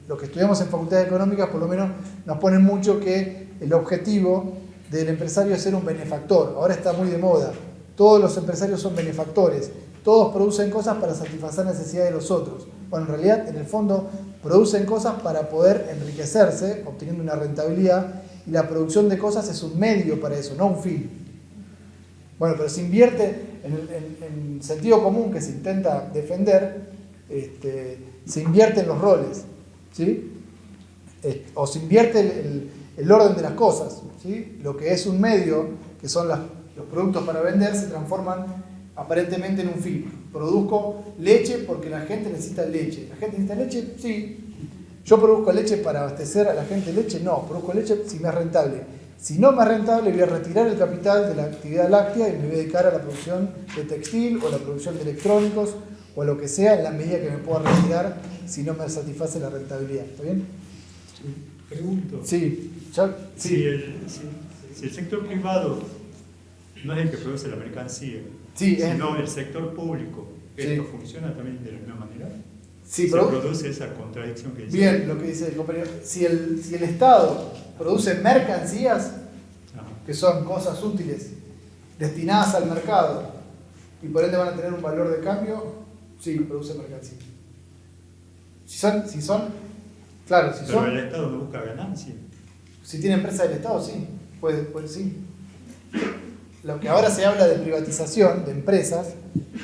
Speaker 1: lo que estudiamos en facultades económicas por lo menos nos pone mucho que el objetivo del empresario es ser un benefactor. Ahora está muy de moda. Todos los empresarios son benefactores. Todos producen cosas para satisfacer necesidades de los otros. Bueno, en realidad, en el fondo, producen cosas para poder enriquecerse, obteniendo una rentabilidad, y la producción de cosas es un medio para eso, no un fin. Bueno, pero se invierte en sentido común que se intenta defender, se invierte en los roles, ¿sí? O se invierte el orden de las cosas, ¿sí? Lo que es un medio, que son los productos para vender, se transforman aparentemente en un fin. Produzco leche porque la gente necesita leche. ¿La gente necesita leche? Sí. ¿Yo produzco leche para abastecer a la gente de leche? No, produzco leche si me es rentable. Si no me es rentable, voy a retirar el capital de la actividad láctea y me voy a dedicar a la producción de textil o la producción de electrónicos o a lo que sea en la medida que me pueda retirar si no me satisface la rentabilidad. ¿Está bien?
Speaker 6: Sí. Pregunto.
Speaker 1: Sí.
Speaker 6: Si el sector privado no es el que produce la mercancía, sino el sector público, ¿esto funciona también de la misma manera?
Speaker 1: Sí,
Speaker 6: se produce esa contradicción que dice.
Speaker 1: Bien, lo que dice el compañero. Si el Estado produce mercancías, que son cosas útiles, destinadas al mercado, y por ende van a tener un valor de cambio, sí, produce mercancías. Pero
Speaker 6: el Estado no busca ganancia.
Speaker 1: Si tiene empresa del Estado, sí, puede sí. Lo que ahora se habla de privatización de empresas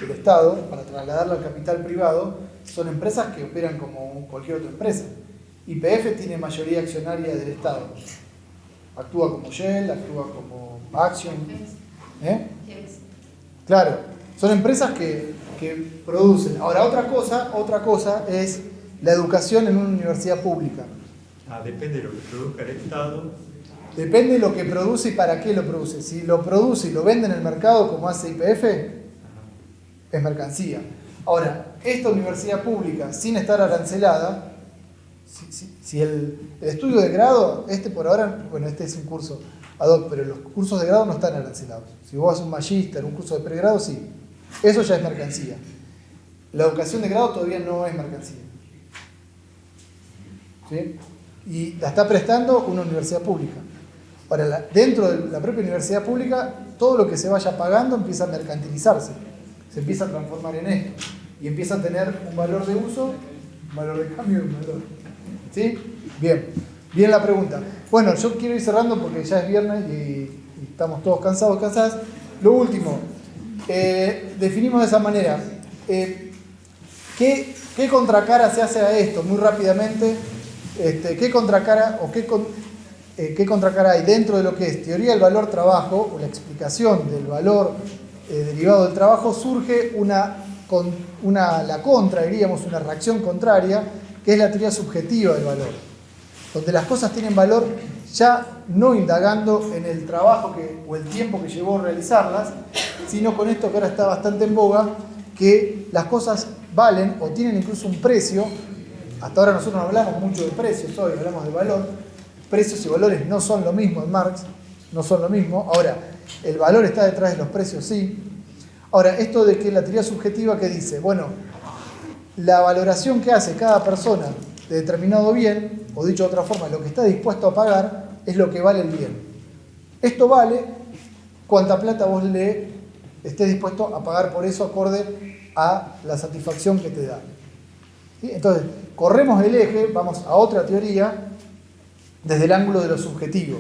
Speaker 1: del Estado para trasladarlo al capital privado son empresas que operan como cualquier otra empresa. YPF tiene mayoría accionaria del Estado. Actúa como Shell, actúa como Action. Claro, son empresas que producen. Ahora, otra cosa es la educación en una universidad pública.
Speaker 6: Depende de lo que produzca el Estado.
Speaker 1: Depende de lo que produce y para qué lo produce. Si lo produce y lo vende en el mercado como hace YPF, es mercancía. Ahora, esta universidad pública, sin estar arancelada, si el estudio de grado, por ahora, este es un curso ad hoc, pero los cursos de grado no están arancelados. Si vos haces un magíster, un curso de pregrado, sí. Eso ya es mercancía. La educación de grado todavía no es mercancía. ¿Sí? Y la está prestando una universidad pública. Ahora, dentro de la propia universidad pública, todo lo que se vaya pagando empieza a mercantilizarse, se empieza a transformar en esto y empieza a tener un valor de uso, un valor de cambio y un valor. ¿Sí? Bien la pregunta. Bueno, yo quiero ir cerrando porque ya es viernes y estamos todos cansados, cansadas. Lo último, definimos de esa manera. ¿Qué contracara se hace a esto? Muy rápidamente, ¿qué contracara o qué contracara hay dentro de lo que es teoría del valor trabajo o la explicación del valor derivado del trabajo? Surge la contra, diríamos, una reacción contraria, que es la teoría subjetiva del valor, donde las cosas tienen valor ya no indagando en el trabajo o el tiempo que llevó a realizarlas, sino con esto que ahora está bastante en boga, que las cosas valen o tienen incluso un precio. Hasta ahora nosotros no hablamos mucho de precios, hoy hablamos de valor. Precios y valores no son lo mismo en Marx, no son lo mismo. Ahora, el valor está detrás de los precios, sí. Ahora, esto de que la teoría subjetiva que dice, bueno, la valoración que hace cada persona de determinado bien, o dicho de otra forma, lo que está dispuesto a pagar, es lo que vale el bien. Esto vale cuánta plata vos le estés dispuesto a pagar por eso acorde a la satisfacción que te da. ¿Sí? Entonces, corremos el eje, vamos a otra teoría, desde el ángulo de lo subjetivo.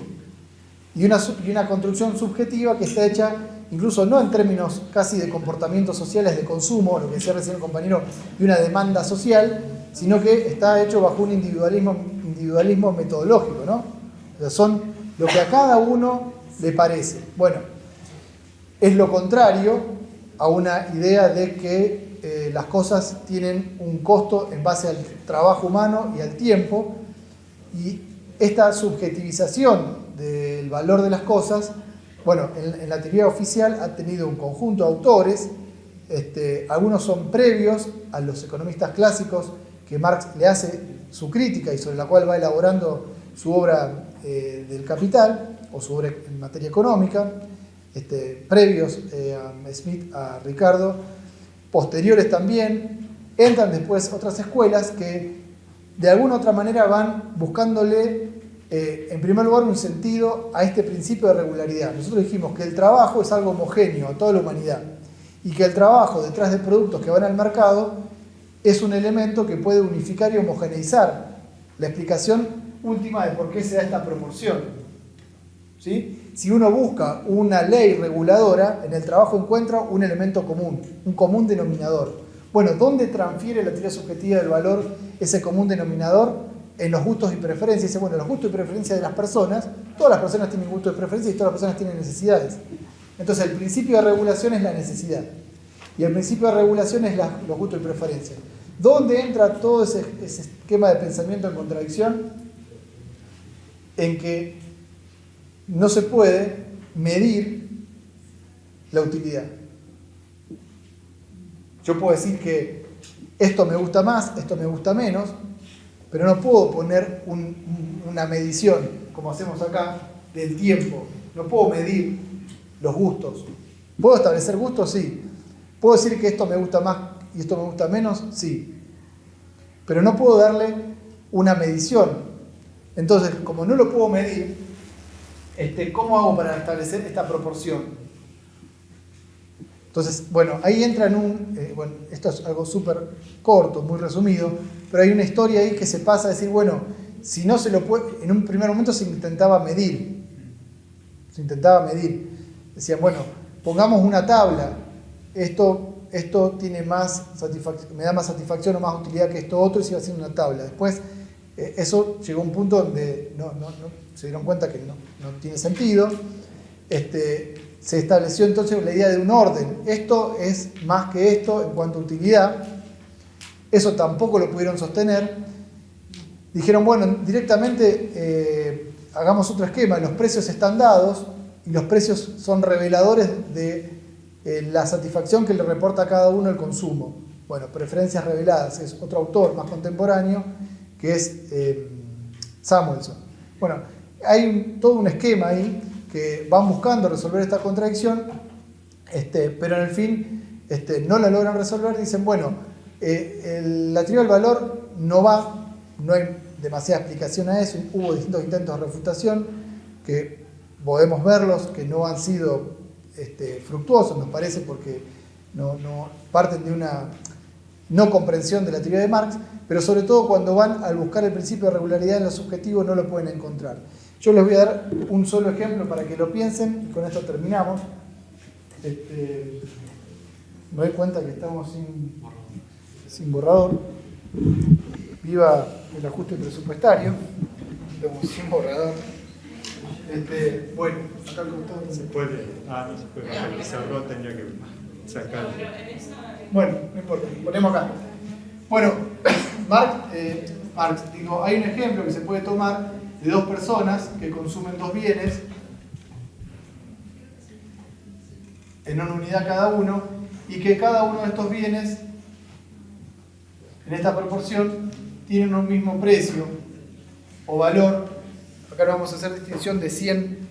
Speaker 1: Y una construcción subjetiva que está hecha incluso no en términos casi de comportamientos sociales de consumo, lo que decía recién el compañero, de una demanda social, sino que está hecho bajo un individualismo metodológico, ¿no? O sea, son lo que a cada uno le parece. Bueno, es lo contrario a una idea de que las cosas tienen un costo en base al trabajo humano y al tiempo, y esta subjetivización del valor de las cosas, bueno, en la teoría oficial ha tenido un conjunto de autores, algunos son previos a los economistas clásicos que Marx le hace su crítica y sobre la cual va elaborando su obra del Capital, o su obra en materia económica, previos a Smith, a Ricardo, posteriores también, entran después otras escuelas que de alguna u otra manera van buscándole en primer lugar un sentido a este principio de regularidad. Nosotros dijimos que el trabajo es algo homogéneo a toda la humanidad y que el trabajo detrás de productos que van al mercado es un elemento que puede unificar y homogeneizar la explicación última de por qué se da esta proporción. ¿Sí? Si uno busca una ley reguladora, en el trabajo encuentra un elemento común, un común denominador. Bueno, ¿dónde transfiere la teoría subjetiva del valor ese común denominador? En los gustos y preferencias. Dice, bueno, los gustos y preferencias de las personas, todas las personas tienen gustos y preferencias y todas las personas tienen necesidades. Entonces el principio de regulación es la necesidad. Y el principio de regulación es los gustos y preferencias. ¿Dónde entra todo ese esquema de pensamiento en contradicción? En que no se puede medir la utilidad. Yo puedo decir que esto me gusta más, esto me gusta menos, pero no puedo poner una medición, como hacemos acá, del tiempo. No puedo medir los gustos. ¿Puedo establecer gustos? Sí. ¿Puedo decir que esto me gusta más y esto me gusta menos? Sí. Pero no puedo darle una medición. Entonces, como no lo puedo medir, ¿cómo hago para establecer esta proporción? Entonces, bueno, ahí entra bueno, esto es algo súper corto, muy resumido, pero hay una historia ahí que se pasa a decir, bueno, si no se lo puede, en un primer momento se intentaba medir. Decían, bueno, pongamos una tabla, esto tiene más me da más satisfacción o más utilidad que esto otro, y se iba haciendo una tabla. Después, eso llegó a un punto donde no se dieron cuenta que no tiene sentido. Se estableció entonces la idea de un orden. Esto es más que esto en cuanto a utilidad. Eso tampoco lo pudieron sostener. Dijeron, bueno, directamente hagamos otro esquema. Los precios están dados y los precios son reveladores de la satisfacción que le reporta a cada uno el consumo. Bueno, preferencias reveladas. Es otro autor más contemporáneo que es Samuelson. Bueno, hay todo un esquema ahí que van buscando resolver esta contradicción, pero en el fin no la logran resolver. Dicen, bueno, La teoría del valor no hay demasiada explicación a eso. Hubo distintos intentos de refutación que podemos verlos, que no han sido fructuosos, nos parece, porque no parten de una no comprensión de la teoría de Marx, pero sobre todo cuando van al buscar el principio de regularidad en lo subjetivo no lo pueden encontrar. Yo les voy a dar un solo ejemplo para que lo piensen y con esto terminamos. Me doy cuenta que estamos sin borrador. Viva el ajuste presupuestario. Estamos sin borrador. Bueno, acá el computador
Speaker 6: se puede. No se puede bajar, que cerró, tendría que sacarlo.
Speaker 1: Bueno, no importa, ponemos acá. Bueno, Marx, digo, hay un ejemplo que se puede tomar de dos personas que consumen dos bienes en una unidad cada uno y que cada uno de estos bienes en esta proporción tienen un mismo precio o valor. Acá vamos a hacer distinción de 100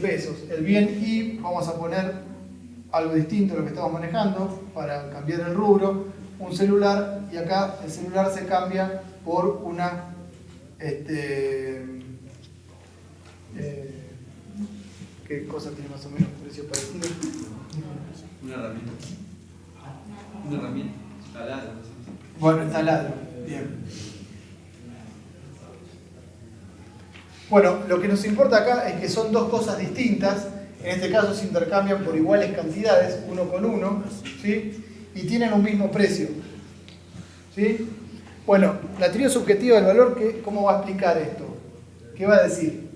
Speaker 1: pesos. El bien Y, vamos a poner algo distinto a lo que estamos manejando para cambiar el rubro, un celular, y acá el celular se cambia por una ¿qué cosa tiene más o menos un precio parecido?
Speaker 5: Una herramienta. Una herramienta. Taladro.
Speaker 1: Bueno, el taladro. Bien. Bueno, lo que nos importa acá es que son dos cosas distintas. En este caso se intercambian por iguales cantidades, uno con uno, ¿sí? Y tienen un mismo precio. ¿Sí? Bueno, la teoría subjetiva del valor, ¿cómo va a explicar esto? ¿Qué va a decir?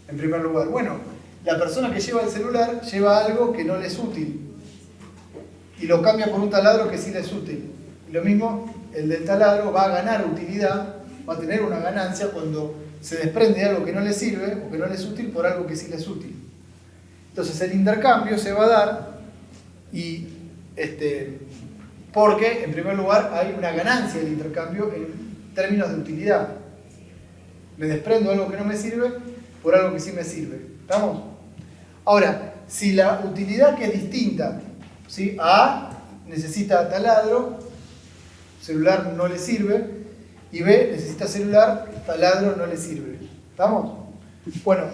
Speaker 1: En primer lugar, bueno, la persona que lleva el celular lleva algo que no le es útil y lo cambia por un taladro que sí le es útil. Y lo mismo, el del taladro va a ganar utilidad, va a tener una ganancia cuando se desprende de algo que no le sirve o que no le es útil por algo que sí le es útil. Entonces el intercambio se va a dar y porque en primer lugar hay una ganancia del intercambio en términos de utilidad. Me desprendo de algo que no me sirve por algo que sí me sirve. ¿Estamos? Ahora, si la utilidad que es distinta, ¿sí? A necesita taladro, celular no le sirve, y B necesita celular, taladro no le sirve. ¿Estamos? Bueno,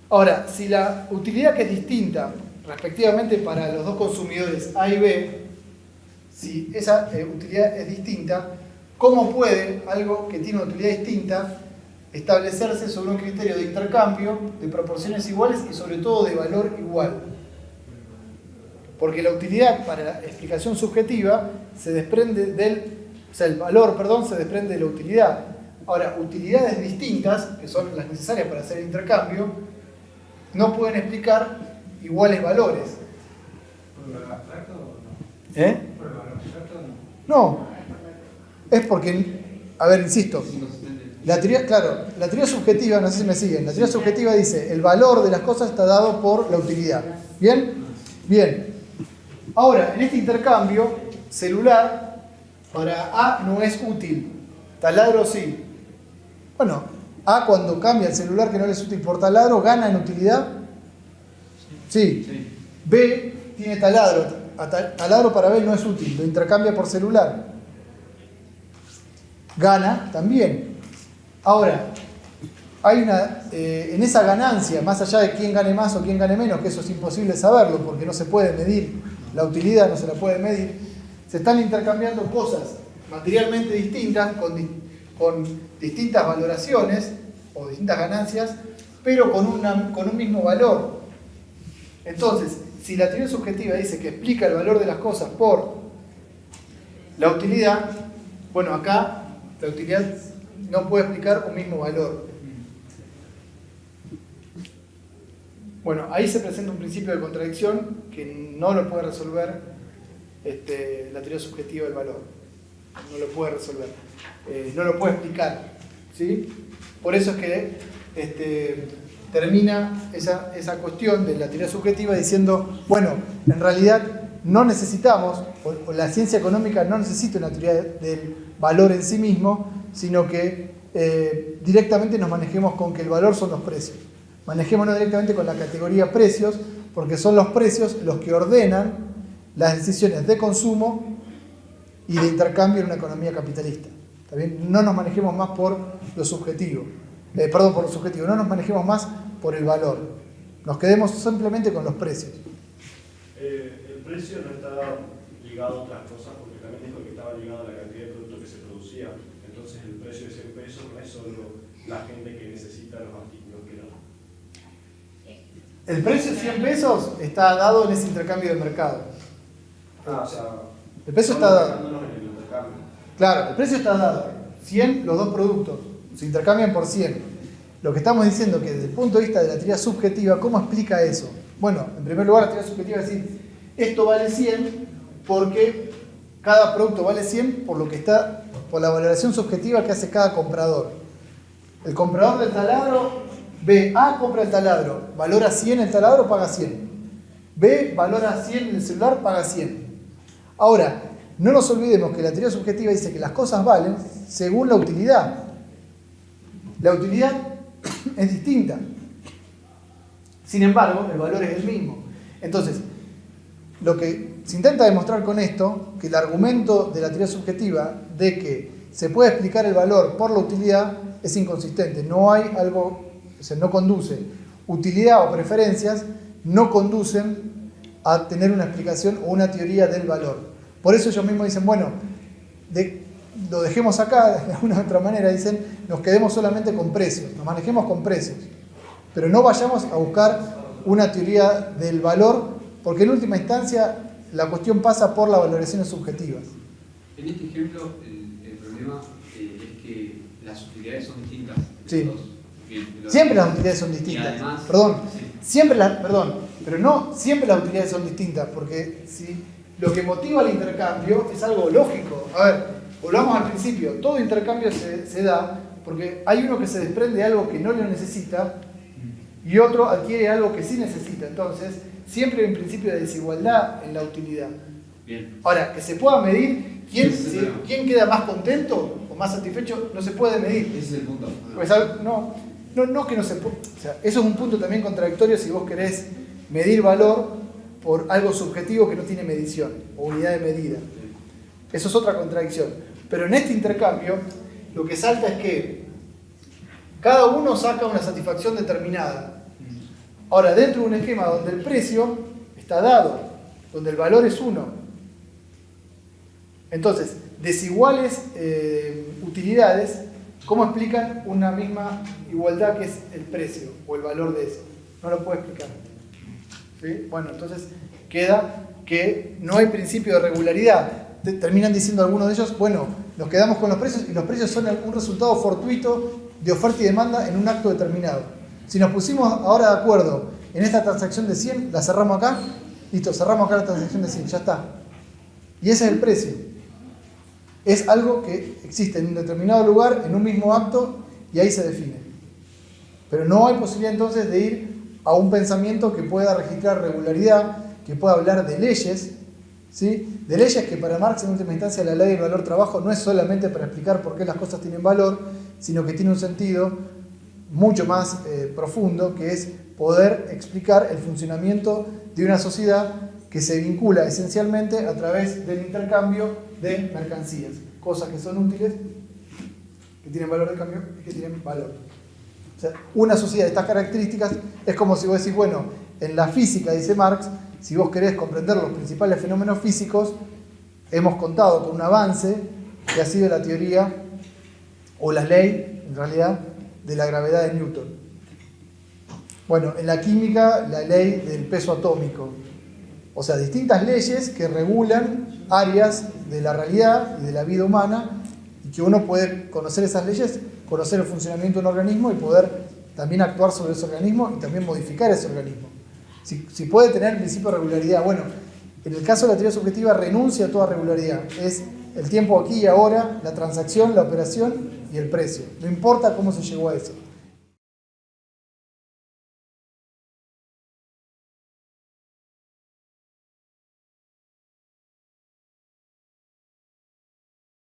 Speaker 1: ahora, si la utilidad que es distinta respectivamente para los dos consumidores A y B, si esa utilidad es distinta, ¿cómo puede algo que tiene una utilidad distinta establecerse sobre un criterio de intercambio, de proporciones iguales y sobre todo de valor igual? Porque la utilidad para la explicación subjetiva se desprende el valor, se desprende de la utilidad. Ahora, utilidades distintas, que son las necesarias para hacer el intercambio, no pueden explicar iguales valores.
Speaker 2: ¿Por el valor abstracto o no? ¿Por el valor abstracto o no?
Speaker 1: No. Es porque, a ver, insisto, la teoría subjetiva, no sé si me siguen, la teoría subjetiva dice, el valor de las cosas está dado por la utilidad. ¿Bien? Bien. Ahora, en este intercambio, celular para A no es útil, taladro sí. Bueno, A cuando cambia el celular que no le es útil por taladro, ¿gana en utilidad? Sí. B tiene taladro, taladro para B no es útil, lo intercambia por celular. Gana también. Ahora, hay en esa ganancia, más allá de quién gane más o quién gane menos, que eso es imposible saberlo porque no se puede medir, la utilidad no se la puede medir, se están intercambiando cosas materialmente distintas, con distintas valoraciones o distintas ganancias, pero con un mismo valor. Entonces, si la teoría subjetiva dice que explica el valor de las cosas por la utilidad, bueno, acá la utilidad no puede explicar un mismo valor. Bueno, ahí se presenta un principio de contradicción que no lo puede resolver la teoría subjetiva del valor. No lo puede resolver. No lo puede explicar. ¿Sí? Por eso es que termina esa cuestión de la teoría subjetiva diciendo, bueno, en realidad no necesitamos, o la ciencia económica no necesita una teoría del valor en sí mismo, sino que directamente nos manejemos con que el valor son los precios. Manejémonos directamente con la categoría precios, porque son los precios los que ordenan las decisiones de consumo y de intercambio en una economía capitalista. ¿Está bien? No nos manejemos más por lo subjetivo. Por lo subjetivo, no nos manejemos más por el valor. Nos quedemos simplemente con los precios.
Speaker 2: El precio no está ligado a otras cosas, porque también dijo que estaba ligado a la cantidad de producto que se producía. Entonces el precio de 100 pesos no es solo la gente que necesita los artículos que no.
Speaker 1: El precio de 100 pesos está dado en ese intercambio de mercado.
Speaker 2: O sea,
Speaker 1: el precio está dado.
Speaker 2: En el intercambio.
Speaker 1: Claro, el precio está dado. 100 los dos productos. Se intercambian por 100. Lo que estamos diciendo es que desde el punto de vista de la teoría subjetiva, ¿cómo explica eso? Bueno, en primer lugar, la teoría subjetiva es decir, esto vale 100 porque cada producto vale 100 por lo que está, por la valoración subjetiva que hace cada comprador. El comprador del taladro ve, A compra el taladro, valora 100 el taladro, paga 100. B valora 100 el celular, paga 100. Ahora, no nos olvidemos que la teoría subjetiva dice que las cosas valen según la utilidad. La utilidad es distinta. Sin embargo, el valor es el mismo. Entonces, lo que se intenta demostrar con esto, que el argumento de la teoría subjetiva de que se puede explicar el valor por la utilidad es inconsistente. No hay algo, o sea, no conduce. Utilidad o preferencias no conducen a tener una explicación o una teoría del valor. Por eso ellos mismos dicen, bueno, lo dejemos acá, de alguna otra manera dicen, nos quedemos solamente con precios, nos manejemos con precios, pero no vayamos a buscar una teoría del valor, porque en última instancia la cuestión pasa por las valoraciones subjetivas.
Speaker 5: En este ejemplo, el problema es que las utilidades son distintas.
Speaker 1: Sí. Siempre las utilidades son distintas.
Speaker 5: Además,
Speaker 1: pero no siempre las utilidades son distintas, porque si lo que motiva el intercambio es algo lógico. A ver, volvamos al principio. Todo intercambio se da porque hay uno que se desprende de algo que no lo necesita y otro adquiere algo que sí necesita. Entonces, siempre hay un principio de desigualdad en la utilidad.
Speaker 12: Bien.
Speaker 1: Ahora, que se pueda medir quién queda más contento o más satisfecho, no se puede medir.
Speaker 5: Ese es el punto.
Speaker 1: Pues, no que no se puede. O sea, eso es un punto también contradictorio si vos querés medir valor por algo subjetivo que no tiene medición o unidad de medida. Eso es otra contradicción. Pero en este intercambio, lo que salta es que cada uno saca una satisfacción determinada. Ahora, dentro de un esquema donde el precio está dado, donde el valor es 1. Entonces, desiguales utilidades, ¿cómo explican una misma igualdad que es el precio o el valor de eso? No lo puedo explicar. ¿Sí? Bueno, entonces queda que no hay principio de regularidad. Terminan diciendo algunos de ellos, bueno, nos quedamos con los precios y los precios son un resultado fortuito de oferta y demanda en un acto determinado. Si nos pusimos ahora de acuerdo en esta transacción de 100, la cerramos acá, listo, cerramos acá la transacción de 100, ya está. Y ese es el precio. Es algo que existe en un determinado lugar, en un mismo acto, y ahí se define. Pero no hay posibilidad entonces de ir a un pensamiento que pueda registrar regularidad, que pueda hablar de leyes, ¿sí? De leyes que para Marx en última instancia la ley del valor trabajo no es solamente para explicar por qué las cosas tienen valor, sino que tiene un sentido mucho más profundo, que es poder explicar el funcionamiento de una sociedad que se vincula esencialmente a través del intercambio de mercancías, cosas que son útiles, que tienen valor de cambio y que tienen valor. O sea, una sociedad de estas características es como si vos decís, bueno, en la física, dice Marx, si vos querés comprender los principales fenómenos físicos, hemos contado con un avance que ha sido la teoría o la ley, en realidad, de la gravedad de Newton. Bueno, en la química, la ley del peso atómico. O sea, distintas leyes que regulan áreas de la realidad y de la vida humana, y que uno puede conocer esas leyes, conocer el funcionamiento de un organismo y poder también actuar sobre ese organismo y también modificar ese organismo. Si puede tener el principio de regularidad. Bueno, en el caso de la teoría subjetiva renuncia a toda regularidad. Es el tiempo aquí y ahora, la transacción, la operación y el precio. No importa cómo se llegó a eso.